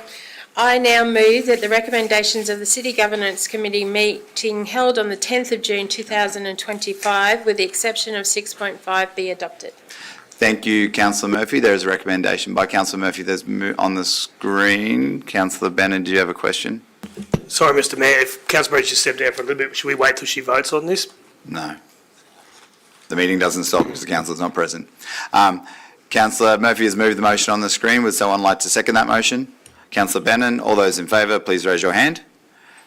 I now move that the recommendations of the City Governance Committee meeting held on the 10th of June 2025, with the exception of 6.5, be adopted. Thank you, Councillor Murphy. There is a recommendation by Councillor Murphy. There's on the screen. Councillor Bannon, do you have a question? Sorry, Mr. Mayor, if Councillor Murray just stepped down for a little bit, should we wait till she votes on this? No. The meeting doesn't stop because the councillor is not present. Councillor Murphy has moved the motion on the screen. Would someone like to second that motion? Councillor Bannon, all those in favour, please raise your hand.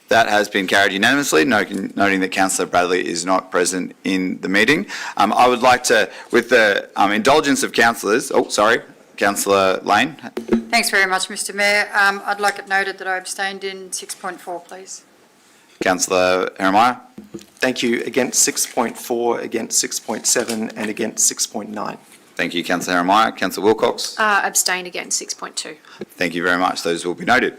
That has been carried unanimously, noting that Councillor Bradley is not present in the meeting. I would like to, with the indulgence of councillors, Councillor Lane. Thanks very much, Mr. Mayor. I'd like it noted that I abstained in 6.4, please. Councillor Herremeier. Thank you. Against 6.4, against 6.7 and against 6.9. Thank you, Councillor Herremeier. Councillor Wilcox. Abstain against 6.2. Thank you very much. Those will be noted.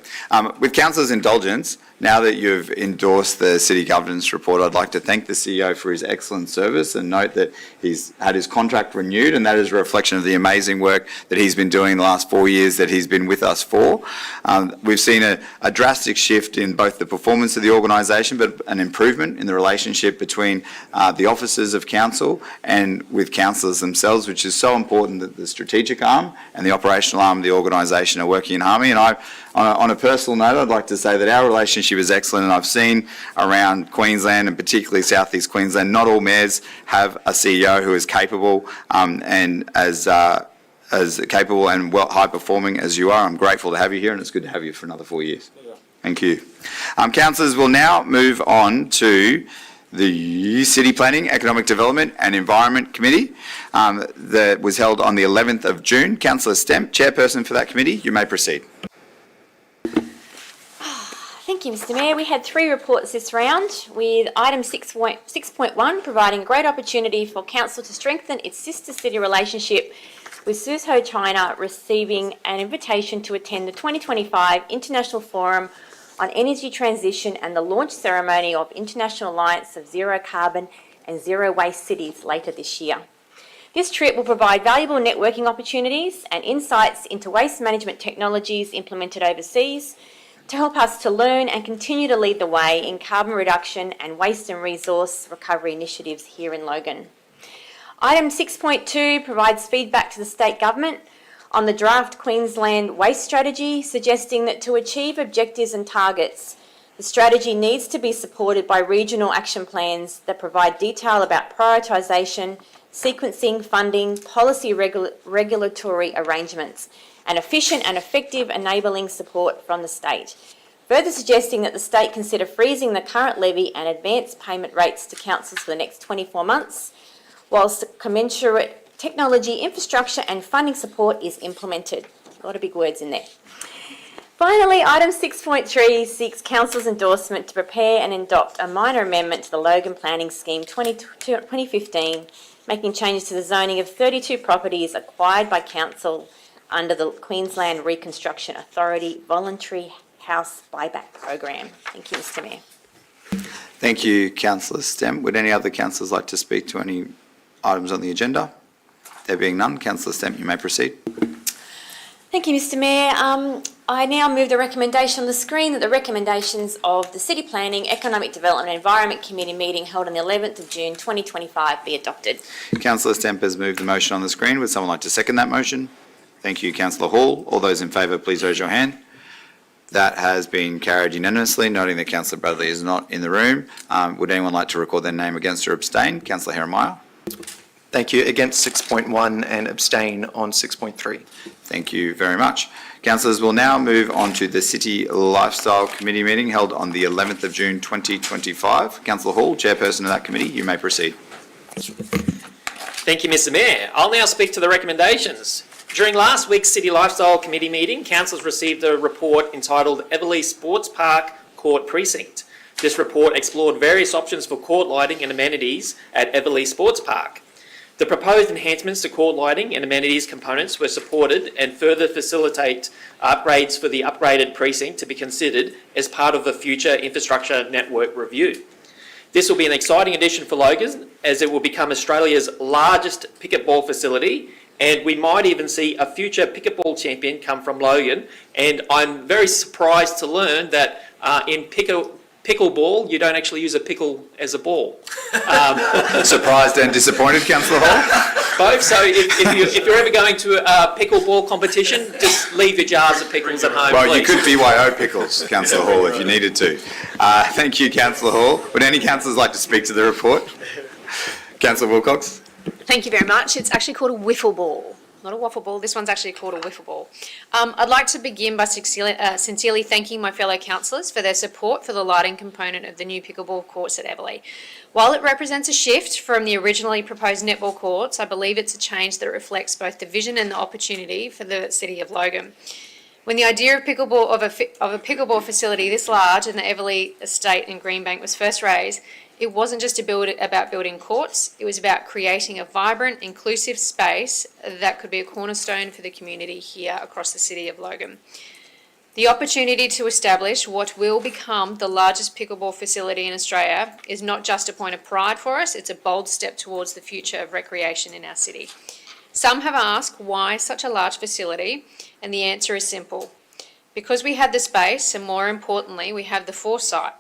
With councillors' indulgence, Now that you've endorsed the City Governance Report, I'd like to thank the CEO for his excellent service and note that he's had his contract renewed, and that is a reflection of the amazing work that he's been doing in the last 4 years that he's been with us for. We've seen a drastic shift in both the performance of the organisation, but an improvement in the relationship between the officers of council and with councillors themselves, which is so important that the strategic arm and the operational arm of the organisation are working in harmony. And on a personal note, I'd like to say that our relationship is excellent, and I've seen around Queensland and particularly South East Queensland, not all mayors have a CEO who is capable and as capable and high performing as you are. I'm grateful to have you here, and it's good to have you for another 4 years. Thank you. Councillors, will now move on to the City Planning, Economic Development and Environment Committee that was held on the 11th of June. Councillor Stemp, chairperson for that committee, you may proceed. Thank you, Mr Mayor. We had 3 reports this round, with item 6.1 providing a great opportunity for council to strengthen its sister city relationship with Suzhou, China, receiving an invitation to attend the 2025 International Forum on Energy Transition and the launch ceremony of International Alliance of Zero Carbon and Zero Waste Cities later this year. This trip will provide valuable networking opportunities and insights into waste management technologies implemented overseas, to help us to learn and continue to lead the way in carbon reduction and waste and resource recovery initiatives here in Logan. Item 6.2 provides feedback to the state government on the draft Queensland waste strategy, suggesting that to achieve objectives and targets, the strategy needs to be supported by regional action plans that provide detail about prioritisation, sequencing, funding, policy regulatory arrangements, and efficient and effective enabling support from the state. Further suggesting that the state consider freezing the current levy and advance payment rates to councils for the next 24 months, whilst commensurate technology, infrastructure and funding support is implemented. A lot of big words in there. Finally, item 6.3 seeks council's endorsement to prepare and adopt a minor amendment to the Logan Planning Scheme 2015, making changes to the zoning of 32 properties acquired by council under the Queensland Reconstruction Authority Voluntary House Buyback Program. Thank you, Mr Mayor. Thank you, Councillor Stemp. Would any other councillors like to speak to any items on the agenda? There being none, Councillor Stemp, you may proceed. Thank you, Mr Mayor. I now move the recommendation on the screen that the recommendations of the City Planning, Economic Development and Environment Committee meeting held on the 11th of June 2025 be adopted. Councillor Stemp has moved the motion on the screen. Would someone like to second that motion? Thank you, Councillor Hall. All those in favour, please raise your hand. That has been carried unanimously, noting that Councillor Bradley is not in the room. Would anyone like to record their name against or abstain? Councillor Heremiah. Thank you. Against 6.1 and abstain on 6.3. Thank you very much. Councillors, will now move on to the City Lifestyle Committee meeting held on the 11th of June 2025. Councillor Hall, chairperson of that committee, you may proceed. Thank you, Mr Mayor. I'll now speak to the recommendations. During last week's City Lifestyle Committee meeting, councillors received a report entitled Everleigh Sports Park Court Precinct. This report explored various options for court lighting and amenities at Everleigh Sports Park. The proposed enhancements to court lighting and amenities components were supported and further facilitate upgrades for the upgraded precinct to be considered as part of the future infrastructure network review. This will be an exciting addition for Logan, as it will become Australia's largest pickleball facility, and we might even see a future pickleball champion come from Logan. And I'm very surprised to learn that in pickleball, you don't actually use a pickle as a ball. Surprised and disappointed, Councillor Hall? Both. So if you're ever going to a pickleball competition, just leave your jars of pickles at home, Well, please. you could BYO pickles, Councillor Hall, if you needed to. Thank you, Councillor Hall. Would any councillors like to speak to the report? Councillor Wilcox. Thank you very much. It's actually called a wiffle ball, not a waffle ball. This one's actually called a wiffle ball. I'd like to begin by sincerely thanking my fellow councillors for their support for the lighting component of the new pickleball courts at Everleigh. While it represents a shift from the originally proposed netball courts, I believe it's a change that reflects both the vision and the opportunity for the City of Logan. When the idea of a pickleball facility this large in the Everleigh estate in Greenbank was first raised, it wasn't just about building courts, it was about creating a vibrant, inclusive space that could be a cornerstone for the community here across the City of Logan. The opportunity to establish what will become the largest pickleball facility in Australia is not just a point of pride for us, it's a bold step towards the future of recreation in our city. Some have asked why such a large facility, and the answer is simple. Because we had the space, and more importantly, we have the foresight.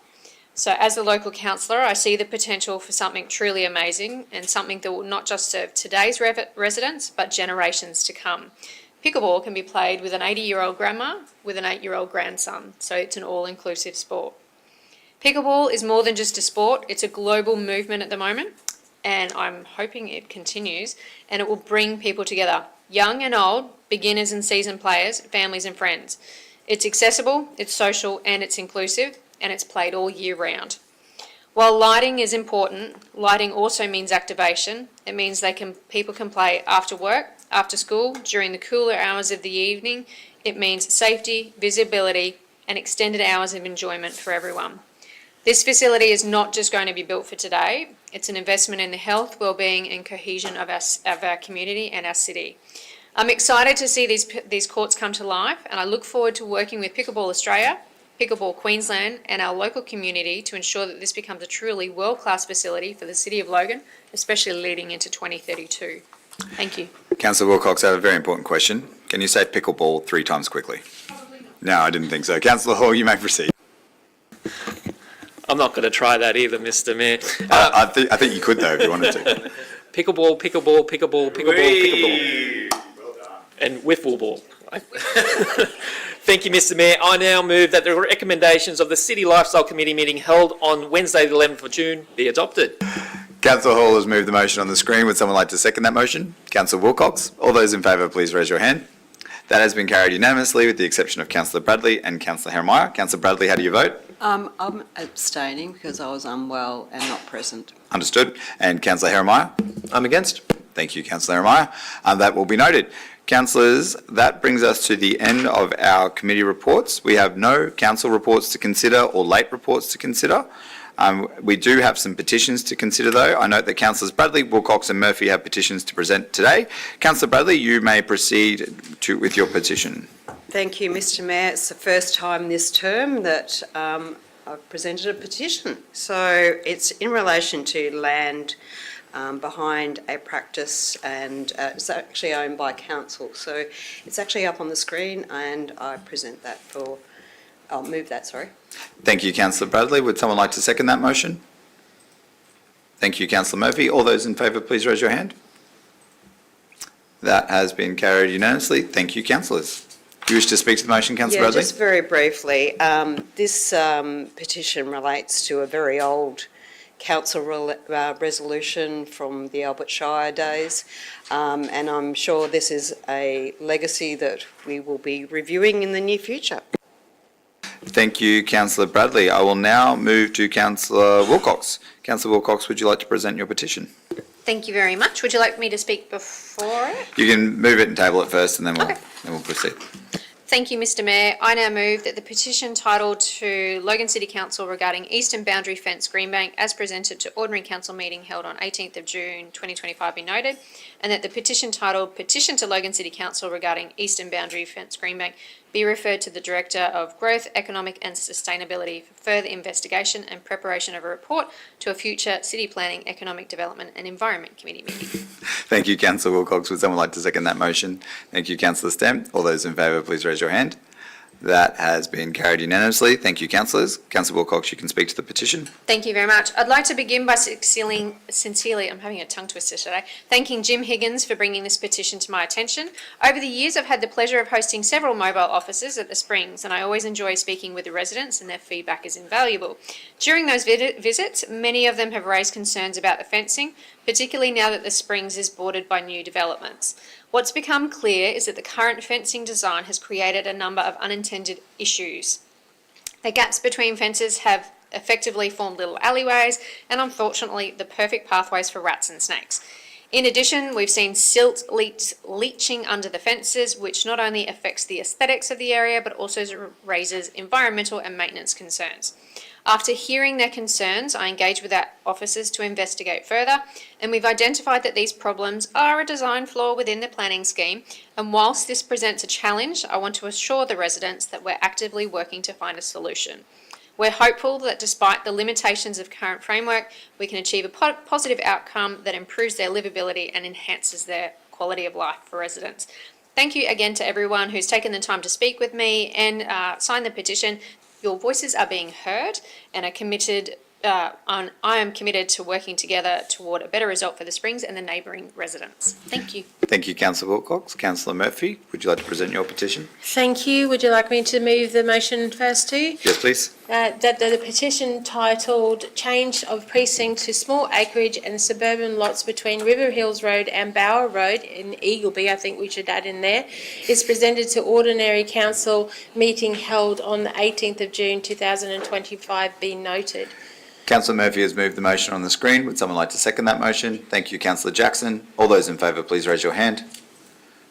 So as a local councillor, I see the potential for something truly amazing and something that will not just serve today's residents, but generations to come. Pickleball can be played with an 80-year-old grandma with an 8-year-old grandson, so it's an all-inclusive sport. Pickleball is more than just a sport, it's a global movement at the moment, and I'm hoping it continues, and it will bring people together, young and old, beginners and seasoned players, families and friends. It's accessible, it's social, and it's inclusive, and it's played all year round. While lighting is important, lighting also means activation. It means people can play after work, after school, during the cooler hours of the evening. It means safety, visibility, and extended hours of enjoyment for everyone. This facility is not just going to be built for today, it's an investment in the health, wellbeing and cohesion of our community and our city. I'm excited to see these courts come to life, and I look forward to working with Pickleball Australia, Pickleball Queensland and our local community to ensure that this becomes a truly world-class facility for the City of Logan, especially leading into 2032. Thank you. Councillor Wilcox, I have a very important question. Can you say pickleball 3 times quickly? No, I didn't think so. Councillor Hall, you may proceed. I'm not going to try that either, Mr. Mayor. I think you could though if you wanted to. Pickleball, pickleball, pickleball, pickleball, pickleball. And wiffle ball. Thank you, Mr. Mayor. I now move that the recommendations of the City Lifestyle Committee meeting held on Wednesday, the 11th of June, be adopted. Councillor Hall has moved the motion on the screen. Would someone like to second that motion? Councillor Wilcox. All those in favour, please raise your hand. That has been carried unanimously with the exception of Councillor Bradley and Councillor Hermeyer. Councillor Bradley, how do you vote? I'm abstaining because I was unwell and not present. Understood. And Councillor Hermeyer? I'm against. Thank you, Councillor Hermeyer. That will be noted. Councillors, that brings us to the end of our committee reports. We have no council reports to consider or late reports to consider. We do have some petitions to consider though. I note that Councillors Bradley, Wilcox and Murphy have petitions to present today. Councillor Bradley, you may proceed with your petition. Thank you, Mr. Mayor. It's the first time this term that I've presented a petition. So it's in relation to land behind a practice, and it's actually owned by council. So it's actually up on the screen and I present that I'll move that, sorry. Thank you, Councillor Bradley. Would someone like to second that motion? Thank you, Councillor Murphy. All those in favour, please raise your hand. That has been carried unanimously. Thank you, councillors. Do you wish to speak to the motion, Councillor Bradley? Just very briefly. This petition relates to a very old council resolution from the Albert Shire days, and I'm sure this is a legacy that we will be reviewing in the near future. Thank you, Councillor Bradley. I will now move to Councillor Wilcox. Councillor Wilcox, would you like to present your petition? Thank you very much. Would you like me to speak before it? You can move it and table it first and then we'll proceed. Thank you, Mr. Mayor. I now move that the petition titled to Logan City Council regarding Eastern Boundary Fence Greenbank as presented to Ordinary Council meeting held on 18th of June 2025 be noted, and that the petition titled Petition to Logan City Council regarding Eastern Boundary Fence Greenbank be referred to the Director of Growth, Economic and Sustainability for further investigation and preparation of a report to a future City Planning, Economic Development and Environment Committee meeting. Thank you, Councillor Wilcox. Would someone like to second that motion? Thank you, Councillor Stemp. All those in favour, please raise your hand. That has been carried unanimously. Thank you, councillors. Councillor Wilcox, you can speak to the petition. Thank you very much. I'd like to begin by sincerely, I'm having a tongue twister today, thanking Jim Higgins for bringing this petition to my attention. Over the years, I've had the pleasure of hosting several mobile offices at the Springs, and I always enjoy speaking with the residents, and their feedback is invaluable. During those visits, many of them have raised concerns about the fencing, particularly now that the Springs is bordered by new developments. What's become clear is that the current fencing design has created a number of unintended issues. The gaps between fences have effectively formed little alleyways and unfortunately the perfect pathways for rats and snakes. In addition, we've seen silt leaching under the fences, which not only affects the aesthetics of the area but also raises environmental and maintenance concerns. After hearing their concerns, I engaged with our officers to investigate further, and we've identified that these problems are a design flaw within the planning scheme. And whilst this presents a challenge, I want to assure the residents that we're actively working to find a solution. We're hopeful that despite the limitations of current framework, we can achieve a positive outcome that improves their livability and enhances their quality of life for residents. Thank you again to everyone who's taken the time to speak with me and sign the petition. Your voices are being heard and are committed. I am committed to working together toward a better result for the Springs and the neighbouring residents. Thank you. Thank you, Councillor Wilcox. Councillor Murphy, would you like to present your petition? Thank you. Would you like me to move the motion first too? Yes, please. That the petition titled Change of Precinct to Small Acreage and Suburban Lots Between River Hills Road and Bower Road in Eagleby, I think we should add in there, is presented to Ordinary Council meeting held on the 18th of June 2025 be noted. Councillor Murphy has moved the motion on the screen. Would someone like to second that motion? Thank you, Councillor Jackson. All those in favour, please raise your hand.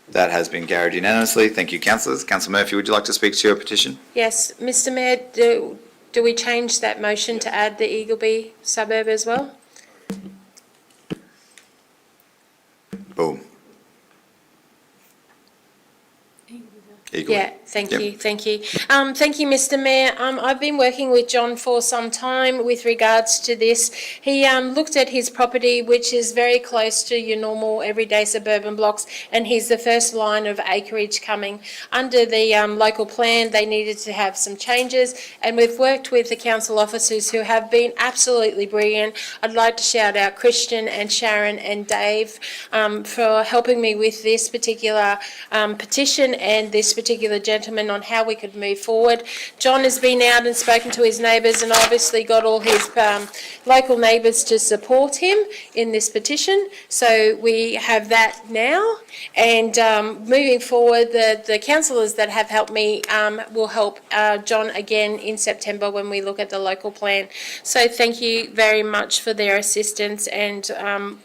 That has been carried unanimously. Thank you, councillors. Councillor Murphy, would you like to speak to your petition? Yes, Mr Mayor, do we change that motion to add the Eagleby suburb as well? Boom. Eagle. Yeah, thank Yep. you. Thank you, Mr Mayor. I've been working with John for some time with regards to this. He looked at his property, which is very close to your normal everyday suburban blocks, and he's the first line of acreage coming. Under the local plan, they needed to have some changes, and we've worked with the council officers who have been absolutely brilliant. I'd like to shout out Christian and Sharon and Dave for helping me with this particular petition and this particular gentleman on how we could move forward. John has been out and spoken to his neighbours and obviously got all his local neighbours to support him in this petition. So we have that now, and moving forward, the councillors that have helped me will help John again in September when we look at the local plan. So thank you very much for their assistance, and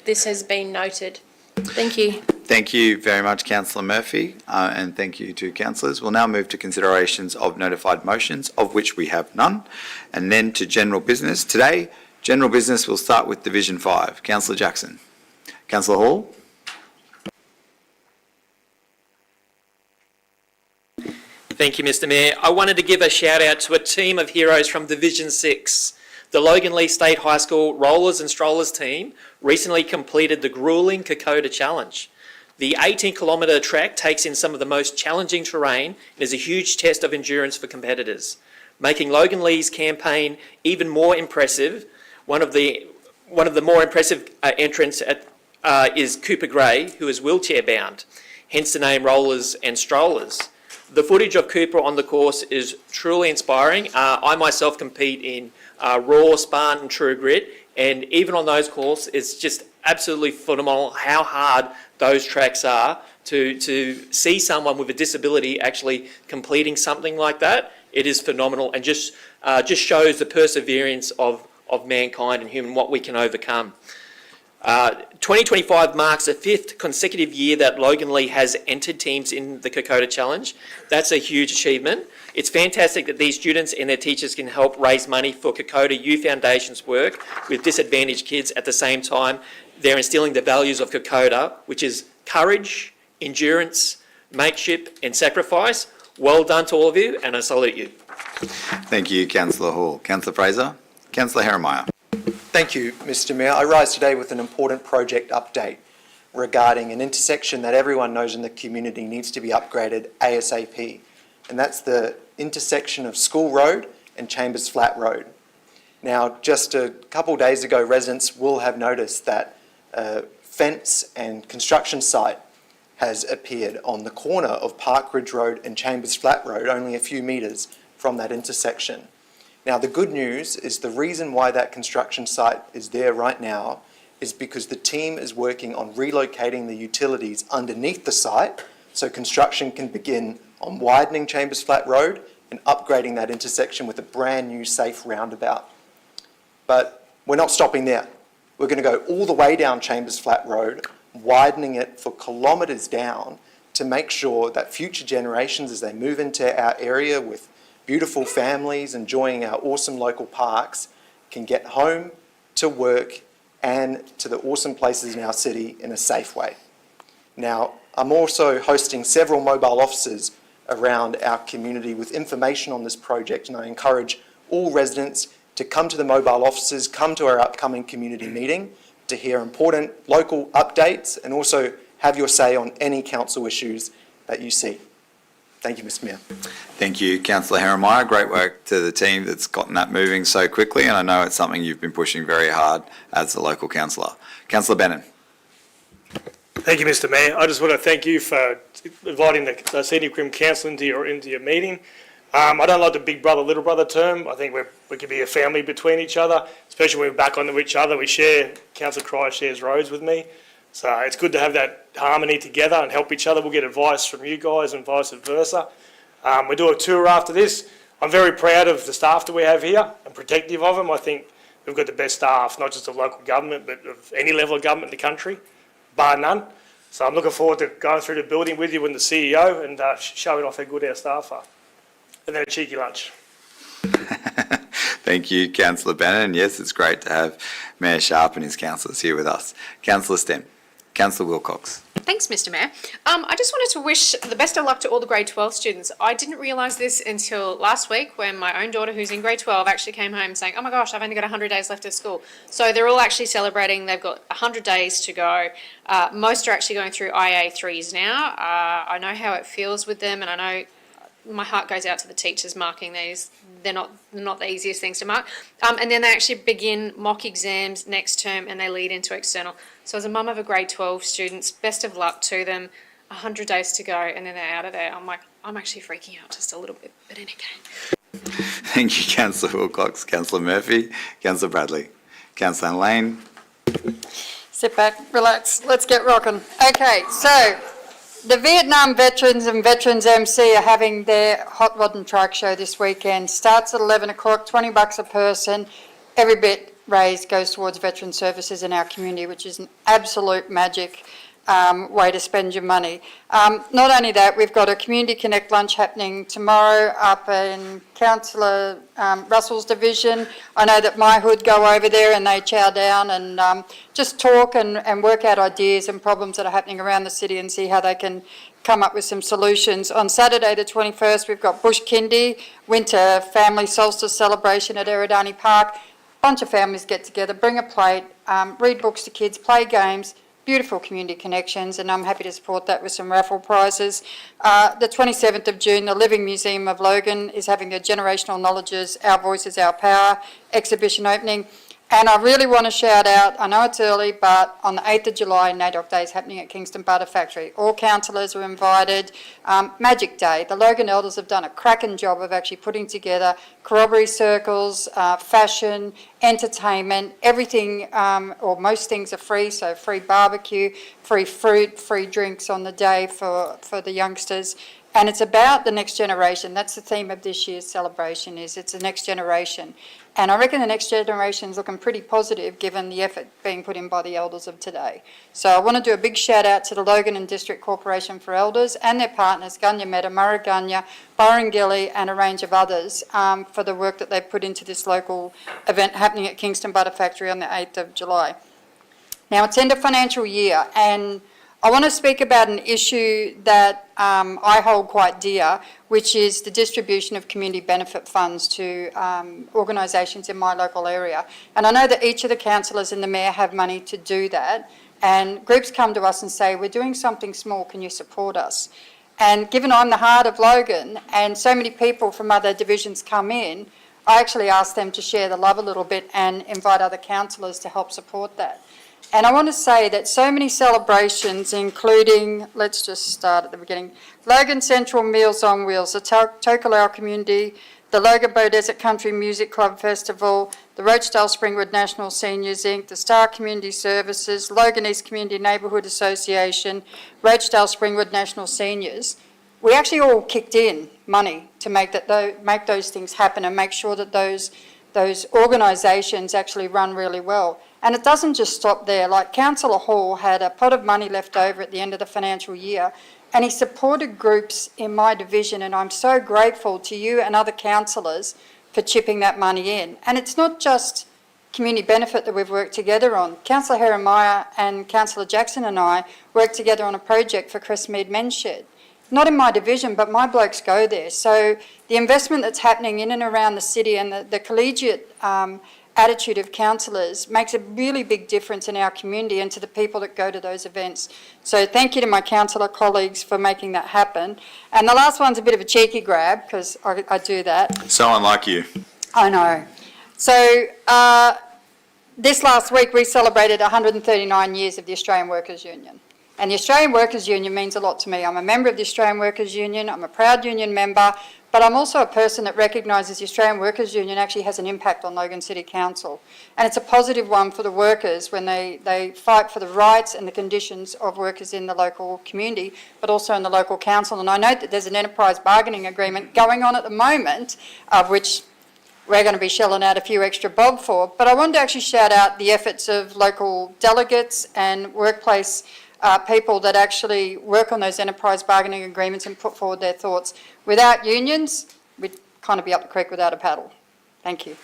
this has been noted. Thank you. Thank you very much, Councillor Murphy, and thank you to councillors. We'll now move to considerations of notified motions, of which we have none, and then to general business. Today, general business will start with Division 5. Councillor Jackson. Councillor Hall. Thank you, Mr Mayor. I wanted to give a shout out to a team of heroes from Division 6. The Logan Lee State High School Rollers and Strollers team recently completed the gruelling Kokoda Challenge. The 18-kilometre track takes in some of the most challenging terrain and is a huge test of endurance for competitors. Making Logan Lee's campaign even more impressive, one of the more impressive entrants is Cooper Gray, who is wheelchair bound, hence the name Rollers and Strollers. The footage of Cooper on the course is truly inspiring. I myself compete in raw, Spartan, true grit, and even on those courses, it's just absolutely phenomenal how hard those tracks are to see someone with a disability actually completing something like that. It is phenomenal, and just shows the perseverance of mankind and human, what we can overcome. 2025 marks the 5th consecutive year that Logan Lee has entered teams in the Kokoda Challenge. That's a huge achievement. It's fantastic that these students and their teachers can help raise money for Kokoda Youth Foundation's work with disadvantaged kids. At the same time, they're instilling the values of Kokoda, which is courage, endurance, mateship and sacrifice. Well done to all of you, and I salute you. Thank you, Councillor Hall. Councillor Fraser. Councillor Herrmeyer. Thank you, Mr Mayor. I rise today with an important project update regarding an intersection that everyone knows in the community needs to be upgraded ASAP, and that's the intersection of School Road and Chambers Flat Road. Now, just a couple of days ago, residents will have noticed that a fence and construction site has appeared on the corner of Park Ridge Road and Chambers Flat Road, only a few metres from that intersection. Now, the good news is the reason why that construction site is there right now is because the team is working on relocating the utilities underneath the site so construction can begin on widening Chambers Flat Road and upgrading that intersection with a brand new safe roundabout. But we're not stopping there. We're going to go all the way down Chambers Flat Road, widening it for kilometres down to make sure that future generations, as they move into our area with beautiful families enjoying our awesome local parks can get home, to work, and to the awesome places in our city in a safe way. Now, I'm also hosting several mobile offices around our community with information on this project, and I encourage all residents to come to the mobile offices, come to our upcoming community meeting to hear important local updates and also have your say on any council issues that you see. Thank you, Mr. Mayor. Thank you, Councillor Herrenmeyer. Great work to the team that's gotten that moving so quickly, and I know it's something you've been pushing very hard as the local councillor. Councillor Bannon. Thank you, Mr. Mayor. I just want to thank you for inviting the Senior Crim Council into your meeting. I don't like the big brother, little brother term. I think we can be a family between each other, especially when we're back onto each other. Councillor Cryer shares roads with me. So it's good to have that harmony together and help each other. We'll get advice from you guys and vice versa. We do a tour after this. I'm very proud of the staff that we have here and protective of them. I think we've got the best staff, not just of local government, but of any level of government in the country, bar none. So I'm looking forward to going through the building with you and the CEO and showing off how good our staff are. And then a cheeky lunch. Thank you, Councillor Bannon. Yes, it's great to have Mayor Sharp and his councillors here with us. Councillor Stem. Councillor Wilcox. Thanks, Mr. Mayor. I just wanted to wish the best of luck to all the grade 12 students. I didn't realise this until last week when my own daughter, who's in grade 12, actually came home saying, oh my gosh, I've only got 100 days left of school. So they're all actually celebrating. They've got 100 days to go. Most are actually going through IA3s now. I know how it feels with them, and I know my heart goes out to the teachers marking these. They're not the easiest things to mark. And then they actually begin mock exams next term and they lead into external. So as a mum of a grade 12 students, best of luck to them. 100 days to go and then they're out of there. I'm actually freaking out just a little bit, but in a game. Thank you, Councillor Wilcox. Councillor Murphy. Councillor Bradley. Councillor Lane. Sit back, relax, let's get rocking. Okay, so the Vietnam Veterans and Veterans MC are having their Hot Rod and Trike show this weekend. Starts at 11 o'clock, $20 a person. Every bit raised goes towards veteran services in our community, which is an absolute magic way to spend your money. Not only that, we've got a Community Connect lunch happening tomorrow up in Councillor Russell's division. I know that my hood go over there and they chow down and just talk and work out ideas and problems that are happening around the city and see how they can come up with some solutions. On Saturday the 21st, we've got Bush Kindy, Winter Family Solstice Celebration at Eridani Park. Bunch of families get together, bring a plate, read books to kids, play games. Beautiful community connections, and I'm happy to support that with some raffle prizes. The 27th of June, the Living Museum of Logan is having their Generational Knowledges, Our Voices, Our Power exhibition opening. And I really want to shout out, I know it's early, but on the 8th of July, NAIDOC Day is happening at Kingston Butter Factory. All councillors are invited. Magic Day. The Logan Elders have done a cracking job of actually putting together corroboree circles, fashion, entertainment, everything, or most things are free, so free barbecue, free fruit, free drinks on the day for the youngsters. And it's about the next generation. That's the theme of this year's celebration, is it's the next generation. And I reckon the next generation is looking pretty positive given the effort being put in by the elders of today. So I want to do a big shout out to the Logan and District Corporation for Elders and their partners, Gunya Meta, Murraganya, Burrangilly and a range of others for the work that they've put into this local event happening at Kingston Butter Factory on the 8th of July. Now it's end of financial year, and I want to speak about an issue that I hold quite dear, which is the distribution of community benefit funds to organisations in my local area. And I know that each of the councillors and the mayor have money to do that, and groups come to us and say, we're doing something small, can you support us? And given I'm the heart of Logan and so many people from other divisions come in, I actually ask them to share the love a little bit and invite other councillors to help support that. And I want to say that so many celebrations, including, let's just start at the beginning, Logan Central Meals on Wheels, the Tokelau Community, the Logan Bow Desert Country Music Club Festival, the Rochedale Springwood National Seniors Inc., the Star Community Services, Logan East Community Neighbourhood Association, Rochedale Springwood National Seniors, we actually all kicked in money to make those things happen and make sure that those organisations actually run really well. And it doesn't just stop there. Like Councillor Hall had a pot of money left over at the end of the financial year, and he supported groups in my division, and I'm so grateful to you and other councillors for chipping that money in. And it's not just community benefit that we've worked together on. Councillor Herrenmeyer and Councillor Jackson and I worked together on a project for Crestmead Men's Shed. Not in my division, but my blokes go there. So the investment that's happening in and around the city and the collegiate attitude of councillors makes a really big difference in our community and to the people that go to those events. So thank you to my councillor colleagues for making that happen. And the last one's a bit of a cheeky grab, because I do that. So unlike you. I know. So this last week we celebrated 139 years of the Australian Workers' Union. And the Australian Workers' Union means a lot to me. I'm a member of the Australian Workers' Union, I'm a proud union member, but I'm also a person that recognises the Australian Workers' Union actually has an impact on Logan City Council. And it's a positive one for the workers when they fight for the rights and the conditions of workers in the local community, but also in the local council. And I know that there's an enterprise bargaining agreement going on at the moment, of which we're going to be shelling out a few extra bob for. But I wanted to actually shout out the efforts of local delegates and workplace people that actually work on those enterprise bargaining agreements and put forward their thoughts. Without unions, we'd kind of be up the creek without a paddle. Thank you.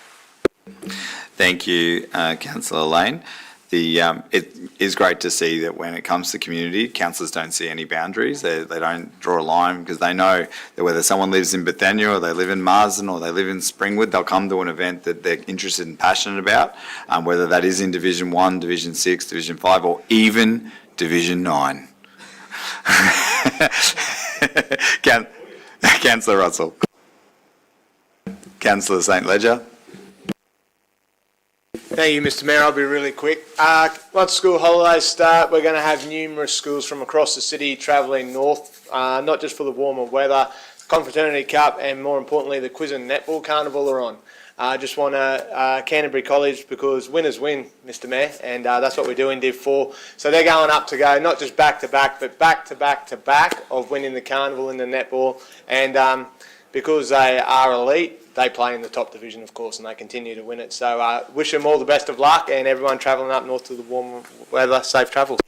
Thank you, Councillor Lane. It is great to see that when it comes to community, councillors don't see any boundaries. They don't draw a line because they know that whether someone lives in Bethania or they live in Marsden or they live in Springwood, they'll come to an event that they're interested and passionate about, whether that is in Division 1, Division 6, Division 5 or even Division 9. Councillor Russell. Councillor St Ledger. Thank you, Mr. Mayor. I'll be really quick. Once school holidays start, we're going to have numerous schools from across the city travelling north, not just for the warmer weather. Confraternity Cup and, more importantly, the Quiz and Netball Carnival are on. I just want to Canterbury College, because winners win, Mr. Mayor, and that's what we do in Div 4. So they're going up to go not just back to back, but back to back to back of winning the carnival and the netball. And because they are elite, they play in the top division, of course, and they continue to win it. So wish them all the best of luck, and everyone travelling up north to the warmer weather, safe travels.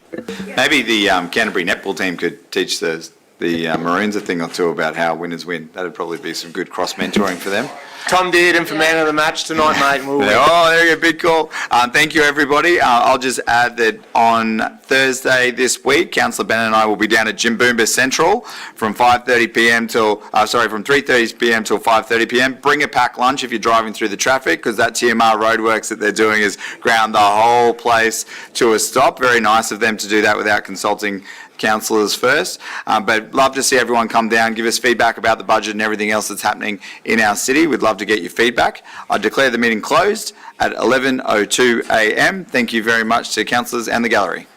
Maybe the Canterbury netball team could teach the Maroons a thing or two about how winners win. That'd probably be some good cross-mentoring for them. Tom did, and for man of the match tonight, mate. We'll win. Oh, there you go, big call. Thank you, everybody. I'll just add that on Thursday this week, Councillor Bennett and I will be down at Jimboomba Central from 5:30 p.m. till, from 3:30 p.m. till 5:30 p.m. Bring a packed lunch if you're driving through the traffic, because that TMR roadworks that they're doing is ground the whole place to a stop. Very nice of them to do that without consulting councillors first, but love to see everyone come down, give us feedback about the budget and everything else that's happening in our city. We'd love to get your feedback. I declare the meeting closed at 11:02 a.m. Thank you very much to councillors and the gallery.